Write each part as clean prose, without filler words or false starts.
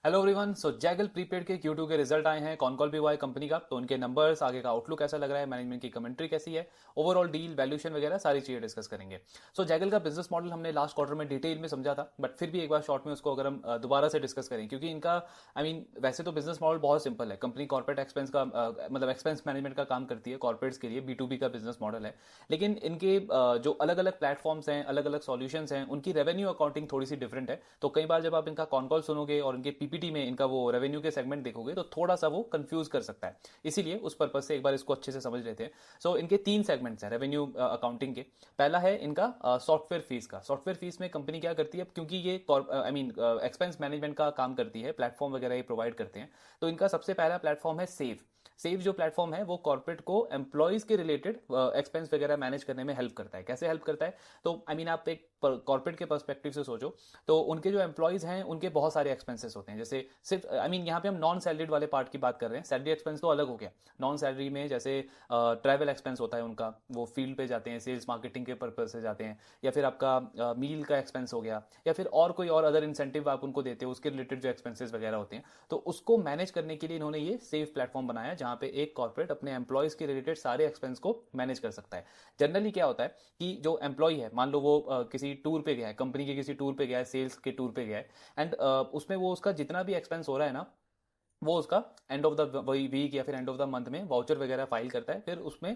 Hello everyone. So Zaggle prepaid के Q2 के result आए हैं। कॉन कॉल भी हुआ है कंपनी का, तो उनके नंबर्स, आगे का आउटलुक कैसा लग रहा है, मैनेजमेंट की कमेंट्री कैसी है, ओवरऑल डील वैल्यूएशन वगैरह सारी चीजें डिस्कस करेंगे। सो जैगल का बिजनेस मॉडल हमने लास्ट क्वार्टर में डिटेल में समझा था, बट फिर भी एक बार शॉर्ट में उसको अगर हम दोबारा से डिस्कस करें, क्योंकि इनका वैसे तो बिजनेस मॉडल बहुत सिंपल है। कंपनी कॉर्पोरेट एक्सपेंस का मतलब एक्सपेंस मैनेजमेंट का काम करती है कॉर्पोरेट्स के लिए, B2B का बिजनेस मॉडल है। लेकिन इनके जो अलग अलग प्लेटफॉर्म्स हैं, अलग अलग सॉल्यूशंस हैं, उनकी रेवेन्यू अकाउंटिंग थोड़ी सी डिफरेंट है। तो कई बार जब आप इनका कॉन कॉल सुनोगे और इनके पीपीटी में इनका वो रेवेन्यू के सेगमेंट देखोगे तो थोड़ा सा वो कंफ्यूज कर सकता है। इसीलिए उस पर्पज से एक बार इसको अच्छे से समझ लेते हैं। सो इनके तीन सेगमेंट्स हैं रेवेन्यू अकाउंटिंग के। पहला है इनका सॉफ्टवेयर फीस का। सॉफ्टवेयर फीस में कंपनी क्या करती है, क्योंकि ये एक्सपेंस मैनेजमेंट का काम करती है, प्लेटफॉर्म वगैरह ये प्रोवाइड करते हैं। तो इनका सबसे पहला प्लेटफॉर्म है सेव। सेव जो प्लेटफॉर्म है वो कॉर्पोरेट को एम्प्लॉयज के रिलेटेड एक्सपेंस वगैरह मैनेज करने में हेल्प करता है। कैसे हेल्प करता है? तो आप एक कॉर्पोरेट के पर्सपेक्टिव से सोचो, तो उनके जो एम्प्लॉयज हैं उनके बहुत सारे एक्सपेंसेस होते हैं। जैसे सिर्फ यहाँ पे हम नॉन सैलरीड वाले पार्ट की बात कर रहे हैं। सैलरी एक्सपेंस तो अलग हो गया। नॉन सैलरी में जैसे ट्रैवल एक्सपेंस होता है उनका, वो फील्ड पे जाते हैं, सेल्स मार्केटिंग के पर्पज से जाते हैं, या फिर आपका मील का एक्सपेंस हो गया, या फिर और कोई और अदर इंसेंटिव आप उनको देते हो, उसके रिलेटेड जो एक्सपेंसेस वगैरह होते हैं। तो उसको मैनेज करने के लिए इन्होंने ये सेव प्लेटफॉर्म बनाया, जहां पे एक कॉर्पोरेट अपने एम्प्लॉयज के रिलेटेड सारे एक्सपेंस को मैनेज कर सकता है। जनरली क्या होता है कि जो एम्प्लॉय है, मान लो वो किसी टूर पे गया है, कंपनी के किसी टूर पे गया है, सेल्स के टूर पे गया है, एंड उसमें वो उसका जितना भी एक्सपेंस हो रहा है ना, वो उसका एंड ऑफ द वीक या फिर एंड ऑफ द मंथ में वाउचर वगैरह फाइल करता है। फिर उसमें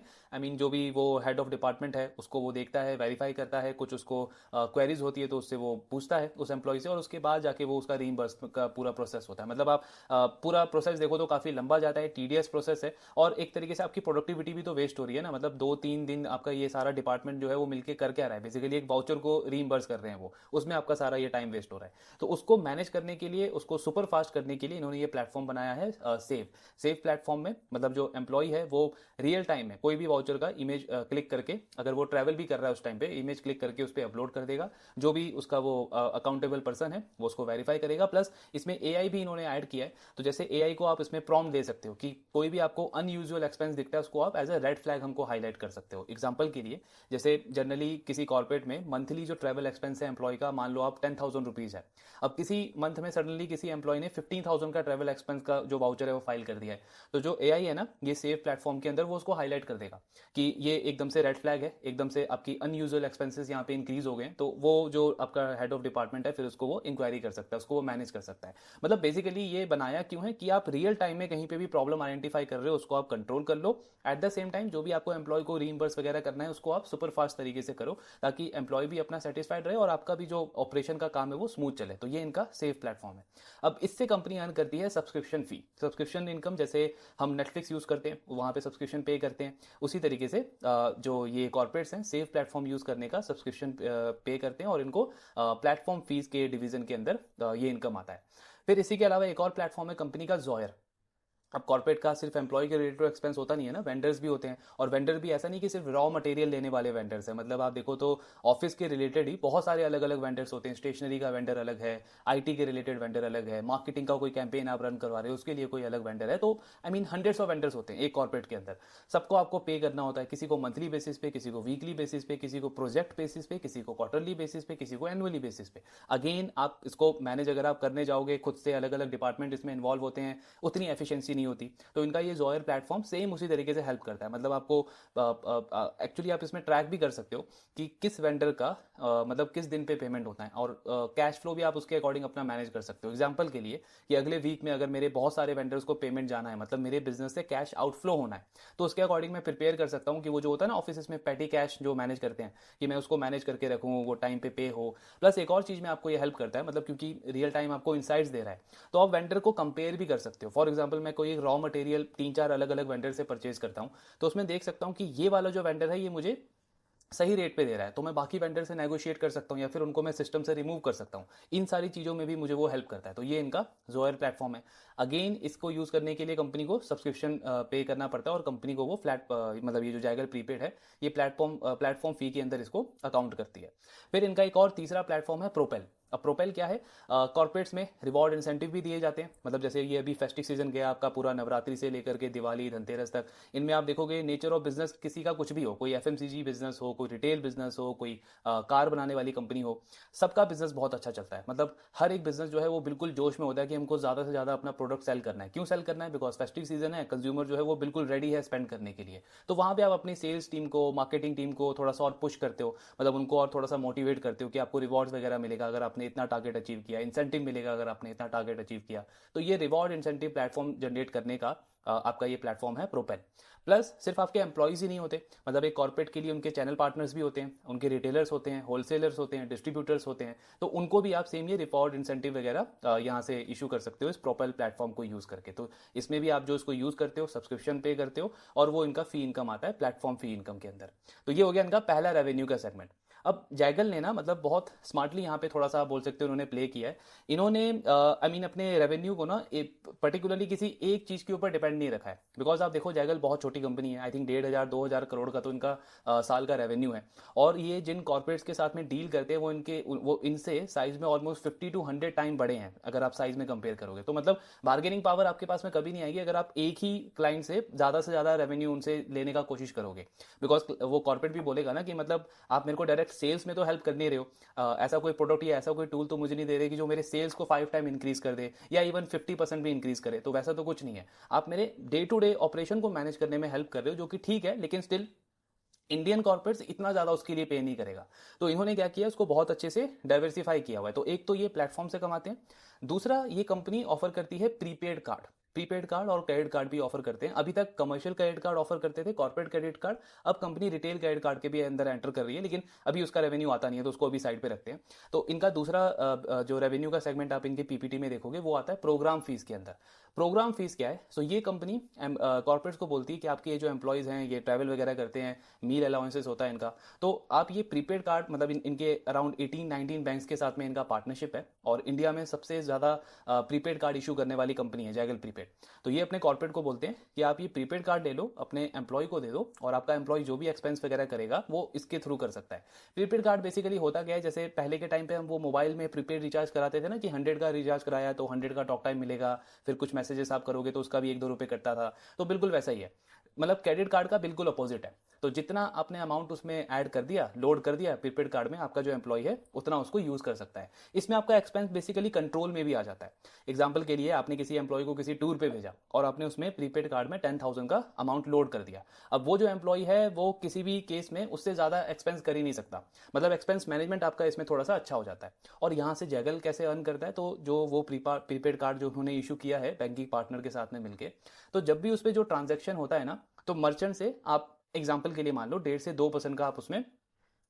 जो भी वो हेड ऑफ डिपार्टमेंट है उसको वो देखता है, वेरीफाई करता है, कुछ उसको क्वेरीज होती है तो उससे वो पूछता है उस एम्प्लॉय से, और उसके बाद जाके वो उसका रीइंबर्स का पूरा प्रोसेस होता है। मतलब आप पूरा प्रोसेस देखो तो काफी लंबा जाता है, टीडीएस प्रोसेस है, और एक तरीके से आपकी प्रोडक्टिविटी भी तो वेस्ट हो रही है ना। मतलब 2-3 दिन आपका ये सारा डिपार्टमेंट जो है वो मिलकर कर क्या रहा है, बेसिकली एक वाउचर को रीइंबर्स कर रहे हैं वो, उसमें आपका सारा ये टाइम वेस्ट हो रहा है। तो उसको मैनेज करने के लिए, उसको सुपर फास्ट करने के लिए इन्होंने ये प्लेटफॉर्म बनाया है सेव। सेव प्लेटफॉर्म में मतलब जो एम्प्लॉय है वो रियल टाइम में कोई भी वाउचर का इमेज क्लिक करके, अगर वो ट्रैवल भी कर रहा है उस टाइम पे, इमेज क्लिक करके उस पर अपलोड कर देगा। जो भी उसका वो अकाउंटेबल पर्सन है वो उसको वेरीफाई करेगा। प्लस इसमें एआई भी इन्होंने ऐड किया है। तो जैसे एआई को आप इसमें प्रॉम्प्ट दे सकते हो कि कोई भी आपको अनयूजुअल एक्सपेंस दिखता है उसको आप एज अ रेड फ्लैग हमको हाईलाइट कर सकते हो। एग्जाम्पल के लिए, जैसे जनरली किसी कॉर्पोरेट में मंथली जो ट्रैवल एक्सपेंस है एम्प्लॉय का, मान लो आप 10,000 रुपीज है। अब किसी मंथ में सडनली किसी एम्प्लॉय ने 15,000 का ट्रैवल एक्सपेंस का जो वाउचर है वो फाइल कर दिया है। तो जो एआई है ना, ये सेव प्लेटफॉर्म के अंदर वो उसको हाईलाइट कर देगा कि ये एकदम से रेड फ्लैग है, एकदम से आपकी अनयूजुअल एक्सपेंसेस यहाँ पे इंक्रीज हो गए। तो वो जो आपका हेड ऑफ डिपार्टमेंट है फिर उसको वो इंक्वायरी कर सकता है, उसको वो मैनेज कर सकता है। मतलब बेसिकली ये बनाया क्यों है कि आप रियल टाइम में कहीं पे भी प्रॉब्लम आइडेंटिफाई कर रहे हो उसको आप कंट्रोल कर लो। एट द सेम टाइम जो भी आपको एम्प्लॉय को रीइंबर्स वगैरह करना है उसको आप सुपर फास्ट तरीके से करो, ताकि एम्प्लॉय भी अपना सेटिस्फाइड रहे और आपका भी जो ऑपरेशन का काम है वो स्मूथ चले। तो ये इनका सेव प्लेटफॉर्म है। अब इससे कंपनी अर्न करती है सब्सक्रिप्शन फी, सब्सक्रिप्शन इनकम। जैसे हम नेटफ्लिक्स यूज करते हैं, वहां पे सब्सक्रिप्शन पे करते हैं, उसी तरीके से जो ये कॉर्पोरेट्स हैं सेव प्लेटफॉर्म यूज करने का सब्सक्रिप्शन पे करते हैं, और इनको प्लेटफॉर्म फीस के डिवीजन के अंदर ये इनकम आता है। फिर इसी के अलावा एक और प्लेटफॉर्म है कंपनी का जॉयर। अब कॉर्पोरेट का सिर्फ एम्प्लॉय के रिलेटेड एक्सपेंस होता नहीं है ना, वेंडर्स भी होते हैं। और वेंडर भी ऐसा नहीं कि सिर्फ रॉ मटेरियल लेने वाले वेंडर्स हैं। मतलब आप देखो तो ऑफिस के रिलेटेड ही बहुत सारे अलग अलग वेंडर्स होते हैं। स्टेशनरी का वेंडर अलग है, आईटी के रिलेटेड वेंडर अलग है, मार्केटिंग का कोई कैंपेन आप रन करवा रहे हो उसके लिए कोई अलग वेंडर है। तो हंड्रेड्स ऑफ वेंडर्स होते हैं एक कॉर्पोरेट के अंदर। सबको आपको पे करना होता है, किसी को मंथली बेसिस पे, किसी को वीकली बेसिस पे, किसी को प्रोजेक्ट बेसिस पे, किसी को क्वार्टरली बेसिस पे, किसी को एनुअली बेसिस पे। अगेन आप इसको मैनेज अगर आप करने जाओगे खुद से, अलग अलग डिपार्टमेंट इसमें इन्वॉल्व होते हैं, उतनी एफिशिएंसी नहीं होती। तो इनका ये जॉयर प्लेटफॉर्म सेम उसी तरीके से हेल्प करता है। मतलब आपको एक्चुअली आप इसमें ट्रैक भी कर सकते हो कि किस वेंडर का मतलब किस दिन पे पेमेंट होता है, और कैश फ्लो भी आप उसके अकॉर्डिंग अपना मैनेज कर सकते हो। एग्जांपल के लिए कि अगले वीक में अगर मेरे बहुत सारे वेंडर्स को पेमेंट जाना है, मतलब मेरे बिजनेस से कैश आउटफ्लो होना है, तो उसके अकॉर्डिंग मैं प्रिपेयर कर सकता हूँ कि वो जो होता है ना ऑफिस में पैटी कैश जो मैनेज करते हैं, कि मैं उसको मैनेज करके रखूँ, वो टाइम पे हो। प्लस एक और चीज में आपको ये हेल्प करता है, मतलब क्योंकि रियल टाइम आपको इनसाइट्स दे रहा है, तो आप वेंडर को कंपेयर भी कर सकते हो। फॉर एग्जाम्पल मैं कोई एक रॉ मटेरियल 3-4 अलग अलग वेंडर से परचेज करता हूं, तो उसमें देख सकता हूं कि ये वाला जो वेंडर है ये मुझे सही रेट पे दे रहा है, तो मैं बाकी वेंडर से नेगोशिएट कर सकता हूं, या फिर उनको मैं सिस्टम से रिमूव कर सकता हूं। इन सारी चीजों में भी मुझे वो हेल्प करता है। तो ये इनका जोयर प्लेटफॉर्म है। अगेन इसको यूज करने के लिए कंपनी को सब्सक्रिप्शन पे करना पड़ता है, और कंपनी को वो फ्लैट मतलब ये जो जाइगर प्रीपेड है ये प्लेटफॉर्म फी के अंदर इसको अकाउंट करती है। फिर इनका एक और तीसरा प्लेटफॉर्म है प्रोपेल। अब प्रोपेल क्या है, कॉर्पोरेट्स में रिवॉर्ड इंसेंटिव भी दिए जाते हैं, मतलब जैसे ये अभी फेस्टिव सीजन गया आपका पूरा, नवरात्रि से लेकर के दिवाली धनतेरस तक, इनमें आप देखोगे नेचर ऑफ बिजनेस किसी का कुछ भी हो, कोई एफएमसीजी बिजनेस हो, कोई रिटेल बिजनेस हो, कोई कार बनाने वाली कंपनी हो, सबका बिजनेस बहुत अच्छा चलता है। मतलब हर एक बिजनेस जो है वो बिल्कुल जोश में होता है कि हमको ज़्यादा से ज़्यादा अपना प्रोडक्ट सेल करना है। क्यों सेल करना है? बिकॉज फेस्टिव सीजन है, कंज्यूमर जो है वो बिल्कुल रेडी है स्पेंड करने के लिए। तो वहाँ पे आप अपनी सेल्स टीम को, मार्केटिंग टीम को थोड़ा सा और पुश करते हो, मतलब उनको और थोड़ा सा मोटिवेट करते हो कि आपको रिवॉर्ड्स वगैरह मिलेगा अगर आपने इतना टारगेट अचीव किया, इंसेंटिव मिलेगा अगर आपने इतना टारगेट अचीव किया। तो ये रिवॉर्ड इंसेंटिव प्लेटफॉर्म जनरेट करने का आपका ये प्लेटफॉर्म है प्रोपेल। प्लस सिर्फ आपके एम्प्लॉयज़ ही नहीं होते, मतलब एक कॉर्पोरेट के लिए उनके चैनल पार्टनर्स भी होते हैं, उनके रिटेलर्स होते हैं, होलसेलर्स होते हैं, डिस्ट्रीब्यूटर्स होते हैं, तो उनको भी आप सेम ये रिवॉर्ड इंसेंटिव वगैरह यहाँ से इशू कर सकते हो इस प्रोपेल प्लेटफॉर्म को यूज़ करके। तो इसमें भी आप जो इसको यूज़ करते हो सब्सक्रिप्शन पे करते हो और वो इनका फी इनकम आता है प्लेटफॉर्म फी इनकम के अंदर। तो ये हो गया इनका पहला रेवेन्यू का सेगमेंट। अब जैगल ने ना मतलब बहुत स्मार्टली यहाँ पे थोड़ा सा बोल सकते हो उन्होंने प्ले किया है। इन्होंने आई मीन अपने रेवेन्यू को ना पर्टिकुलरली किसी एक चीज़ के ऊपर डिपेंड नहीं रखा है। बिकॉज आप देखो जैगल बहुत छोटी कंपनी है, आई थिंक 1,500-2,000 करोड़ का तो इनका साल का रेवेन्यू है। और ये जिन कॉर्पोरेट्स के साथ में डील करते हैं वो इनसे साइज में ऑलमोस्ट 50 to 100 टाइम बड़े हैं अगर आप साइज में कंपेयर करोगे। तो मतलब बार्गेनिंग पावर आपके पास में कभी नहीं आएगी अगर आप एक ही क्लाइंट से ज़्यादा रेवेन्यू उनसे लेने का कोशिश करोगे। बिकॉज वो कॉर्पोरेट भी बोलेगा ना कि मतलब आप मेरे को डायरेक्ट सेल्स में तो हेल्प कर नहीं रहे हो, ऐसा कोई प्रोडक्ट या ऐसा कोई टूल तो मुझे नहीं दे रहे कि जो मेरे सेल्स को 5 टाइम इंक्रीज कर दे या इवन 50% भी इंक्रीज करे। तो वैसा तो कुछ नहीं है, आप मेरे डे टू डे ऑपरेशन को मैनेज करने में हेल्प कर रहे हो, जो कि ठीक है, लेकिन स्टिल इंडियन कॉर्पोरेट्स इतना ज्यादा उसके लिए पे नहीं करेगा। तो इन्होंने क्या किया, उसको बहुत अच्छे से डाइवर्सिफाई किया हुआ है। तो एक तो ये प्लेटफॉर्म से कमाते हैं, दूसरा ये कंपनी ऑफर करती है प्रीपेड कार्ड। प्रीपेड कार्ड और क्रेडिट कार्ड भी ऑफर करते हैं। अभी तक कमर्शियल क्रेडिट कार्ड ऑफर करते थे, कॉर्पोरेट क्रेडिट कार्ड, अब कंपनी रिटेल क्रेडिट कार्ड के भी अंदर एंटर कर रही है, लेकिन अभी उसका रेवेन्यू आता नहीं है तो उसको अभी साइड पे रखते हैं। तो इनका दूसरा जो रेवेन्यू का सेगमेंट आप इनके पीपीटी में देखोगे वो आता है प्रोग्राम फीस के अंदर। प्रोग्राम फीस क्या है? सो ये कंपनी कॉर्पोरेट्स को बोलती है कि आपके ये जो एम्प्लॉयज़ हैं ये ट्रैवल वगैरह करते हैं, मील अलाउंसेस होता है इनका, तो आप ये प्रीपेड कार्ड मतलब इनके अराउंड 18-19 बैंक्स के साथ में इनका पार्टनरशिप है और इंडिया में सबसे ज़्यादा प्रीपेड कार्ड इशू करने वाली कंपनी है जैगल प्रीपेड। तो ये अपने कॉर्पोरेट को बोलते हैं कि आप ये प्रीपेड कार्ड ले लो, अपने एम्प्लॉय को दे दो और आपका एम्प्लॉय जो भी एक्सपेंस वगैरह करेगा वो इसके थ्रू कर सकता है। प्रीपेड कार्ड बेसिकली होता क्या है, जैसे पहले के टाइम पे हम वो मोबाइल में प्रीपेड रिचार्ज कराते थे ना कि 100 का रिचार्ज कराया तो 100 का टॉक टाइम मिलेगा, फिर कुछ मैसेजेस आप करोगे तो उसका भी 1-2 रुपये कटता था। तो बिल्कुल वैसा ही है, मतलब क्रेडिट कार्ड का बिल्कुल अपोजिट है। तो जितना आपने अमाउंट उसमें ऐड कर दिया, लोड कर दिया प्रीपेड कार्ड में, आपका जो एम्प्लॉय है उतना उसको यूज कर सकता है। इसमें आपका एक्सपेंस बेसिकली कंट्रोल में भी आ जाता है। एग्जांपल के लिए आपने किसी एम्प्लॉय को किसी टूर पे भेजा और आपने उसमें प्रीपेड कार्ड में 10,000 का अमाउंट लोड कर दिया। अब वो जो एम्प्लॉय है वो किसी भी केस में उससे ज्यादा एक्सपेंस कर ही नहीं सकता, मतलब एक्सपेंस मैनेजमेंट आपका इसमें थोड़ा सा अच्छा हो जाता है। और यहाँ से जैगल कैसे अर्न करता है, तो जो वो प्रीपेड कार्ड जो उन्होंने इशू किया है बैंकिंग पार्टनर के साथ में मिलकर, तो जब भी उस पर जो ट्रांजेक्शन होता है ना, तो मर्चेंट से आप एग्जाम्पल के लिए मान लो 1.5 से 2% का आप उसमें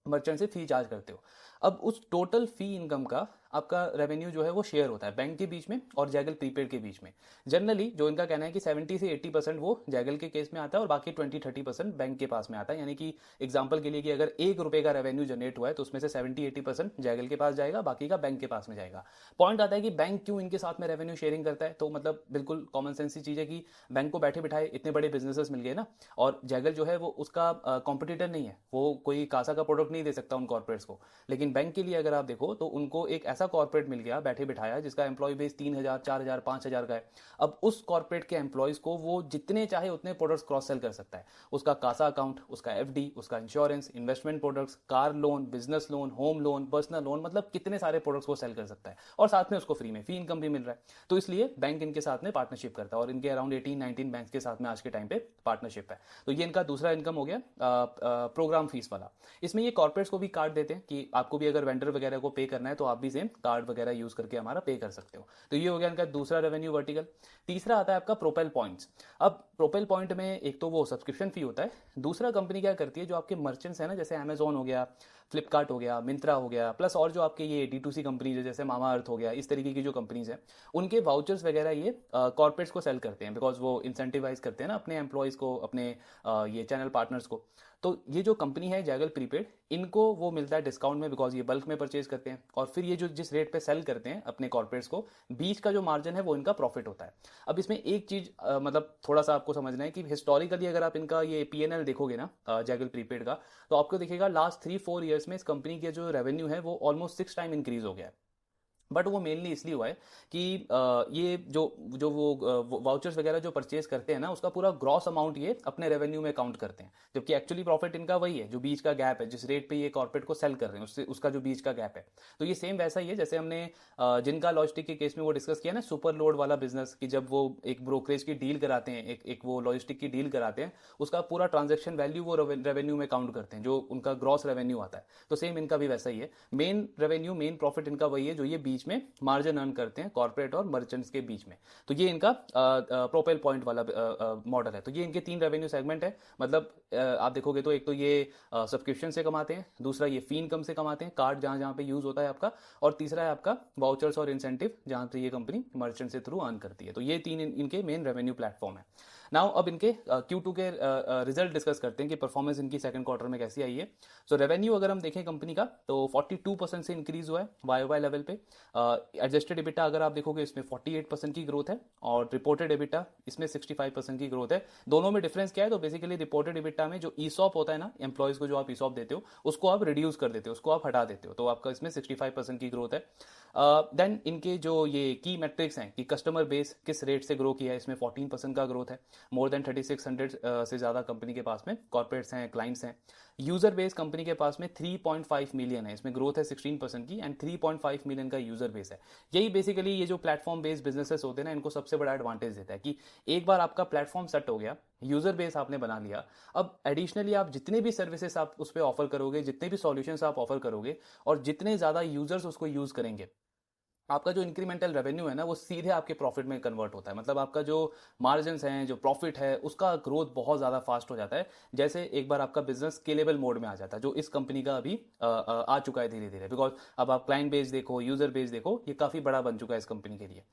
मर्चेंट से फी चार्ज करते हो। अब उस टोटल फी इनकम का आपका रेवेन्यू जो है वो शेयर होता है बैंक के बीच में और जैगल प्रीपेड के बीच में। जनरली जो इनका कहना है कि 70 से 80% वो जैगल के केस में आता है और बाकी 20-30% बैंक के पास में आता है। यानी कि एग्जांपल के लिए कि अगर ₹1 का रेवेन्यू जनरेट हुआ है तो उसमें से 70-80% जैगल के पास जाएगा, बाकी का बैंक के पास में जाएगा। पॉइंट आता है कि बैंक क्यों इनके साथ में रेवेन्यू शेयरिंग करता है, तो मतलब बिल्कुल कॉमन सेंस की चीज़ है कि बैंक को बैठे बिठाए इतने बड़े बिजनेसेस मिल गए ना, और जैगल जो है वो उसका कॉम्पिटिटर नहीं है, वो कोई कासा का प्रोडक्ट नहीं दे सकता उन कॉर्पोरेट्स को। लेकिन बैंक के लिए अगर आप देखो तो उनको एक ऐसा कॉर्पोरेट मिल गया बैठे बिठाया जिसका एम्प्लॉय बेस 3,000, 4,000, 5,000 का है। अब उस कॉर्पोरेट के एम्प्लॉयज को वो जितने चाहे उतने प्रोडक्ट्स क्रॉस सेल कर सकता है। उसका कासा अकाउंट, उसका एफडी, उसका insurance, investment products, car loan, business loan, home loan, personal loan, मतलब कितने सारे प्रोडक्ट्स वो सेल कर सकता है और साथ में उसको फ्री में फी इनकम भी मिल रहा है। तो इसलिए बैंक इनके साथ में पार्टनरशिप करता है और इनके अराउंड 18-19 बैंक के साथ में आज के टाइम पे पार्टनरशिप है। तो ये इनका दूसरा इनकम हो गया प्रोग्राम फीस वाला। इसमें ये कॉर्पोरेट्स को भी कार्ड देते हैं कि आपको भी अगर वेंडर वगैरह को पे करना है तो आप भी सेम कार्ड वगैरह यूज करके हमारा पे कर सकते हो। तो ये हो गया इनका दूसरा रेवेन्यू वर्टिकल। तीसरा आता है आपका प्रोपेल पॉइंट्स। अब प्रोपेल पॉइंट में एक तो वो सब्सक्रिप्शन फी होता है, दूसरा कंपनी क्या करती है, जो आपके मर्चेंट्स है ना, जैसे अमेजोन हो गया, फ्लिपकार्ट हो गया, मिंत्रा हो गया, प्लस और जो आपके ये D2C कंपनीज है जैसे मामा अर्थ हो गया, इस तरीके की जो कंपनीज है, उनके वाउचर्स वगैरह ये कॉर्पोरेट्स को सेल करते हैं, बिकॉज वो इंसेंटिवाइज करते हैं ना अपने एम्प्लॉयज़ को, अपने ये चैनल पार्टनर्स को। तो ये जो कंपनी है जैगल प्रीपेड, इनको वो मिलता है डिस्काउंट में, बिकॉज ये बल्क में परचेज करते हैं और फिर ये जो जिस रेट पे सेल करते हैं अपने कॉर्पोरेट्स को, बीच का जो मार्जिन है वो इनका प्रॉफिट होता है। अब इसमें एक चीज मतलब थोड़ा सा आपको समझना है कि हिस्टोरिकली अगर आप इनका ये P&L देखोगे ना जैगल प्रीपेड का, तो आपको दिखेगा लास्ट 3-4 ईयर्स में इस कंपनी के जो रेवेन्यू है वो ऑलमोस्ट 6 टाइम इंक्रीज हो गया है। बट वो मेनली इसलिए हुआ है कि ये जो जो वो वाउचर्स वगैरह जो परचेज करते हैं ना, उसका पूरा ग्रॉस अमाउंट ये अपने रेवेन्यू में काउंट करते हैं, जबकि एक्चुअली प्रॉफिट इनका वही है जो बीच का गैप है, जिस रेट पे ये कॉर्पोरेट को सेल कर रहे हैं उससे उसका जो बीच का गैप है। तो ये सेम वैसा ही है जैसे हमने जिनका लॉजिस्टिक के केस में वो डिस्कस किया ना, सुपर लोड वाला बिजनेस, कि जब वो एक ब्रोकरेज की डील कराते हैं, एक वो लॉजिस्टिक की डील कराते हैं, उसका पूरा ट्रांजेक्शन वैल्यू वो रेवेन्यू में काउंट करते हैं, जो उनका ग्रॉस रेवेन्यू आता है। तो सेम इनका भी वैसा ही है, मेन रेवेन्यू मेन प्रॉफिट इनका वही है जो ये बीच में मार्जिन अर्न करते हैं कॉर्पोरेट और मर्चेंट्स के बीच में। तो ये इनका प्रोपेल पॉइंट वाला मॉडल है। तो ये इनके 3 रेवेन्यू सेगमेंट है। मतलब आप देखोगे तो एक तो ये सब्सक्रिप्शन से कमाते हैं, दूसरा ये फी इनकम से कमाते हैं, कार्ड जहां जहां पे यूज होता है आपका, और तीसरा है आपका वाउचर्स और इंसेंटिव जहां पे ये कंपनी मर्चेंट से थ्रू अर्न करती है। तो ये 3 इनके मेन रेवेन्यू प्लेटफॉर्म है। नाउ अब इनके Q2 के रिजल्ट डिस्कस करते हैं कि परफॉर्मेंस इनकी सेकंड क्वार्टर में कैसी आई है। सो रेवेन्यू अगर हम देखें कंपनी का तो 42% से इंक्रीज हुआ है वाई लेवल पे। एडजस्टेड एबिटा अगर आप देखोगे इसमें 48% की ग्रोथ है, और रिपोर्टेड एबिटा इसमें 65% की ग्रोथ है। दोनों में डिफरेंस क्या है, तो बेसिकली रिपोर्टेड एबिटा में जो ईसॉप होता है ना, एम्प्लॉयज को जो आप ईसॉप देते हो उसको आप रिड्यूस कर देते हो, उसको आप हटा देते हो, तो आपका इसमें 65% की ग्रोथ है। देन इनके जो ये की मेट्रिक्स हैं कि कस्टमर बेस किस रेट से ग्रो किया है, इसमें 14% का ग्रोथ है। मोर देन 3600 से ज़्यादा कंपनी के पास में कॉर्पोरेट्स हैं, क्लाइंट्स हैं। यूजर बेस कंपनी के पास में 3.5 मिलियन है, इसमें ग्रोथ है 16% की, एंड 3.5 मिलियन का यूजर बेस है। यही बेसिकली ये जो प्लेटफॉर्म बेस्ड बिजनेसेस होते हैं ना, इनको सबसे बड़ा एडवांटेज देता है कि एक बार आपका प्लेटफॉर्म सेट हो गया, यूजर बेस आपने बना लिया, अब एडिशनली आप जितने भी सर्विसेज आप उस पर ऑफर करोगे, जितने भी सॉल्यूशंस आप ऑफर करोगे, और जितने ज़्यादा यूजर्स उसको यूज़ करेंगे, आपका जो इंक्रीमेंटल रेवेन्यू है ना वो सीधे आपके प्रॉफिट में कन्वर्ट होता है। मतलब आपका जो मार्जिन्स हैं, जो प्रॉफिट है, उसका ग्रोथ बहुत ज़्यादा फास्ट हो जाता है जैसे एक बार आपका बिजनेस स्केलेबल मोड में आ जाता है, जो इस कंपनी का अभी आ चुका है धीरे धीरे। बिकॉज अब आप क्लाइंट बेस देखो, यूजर बेस देखो, ये काफ़ी बड़ा बन चुका है इस कंपनी के लिए।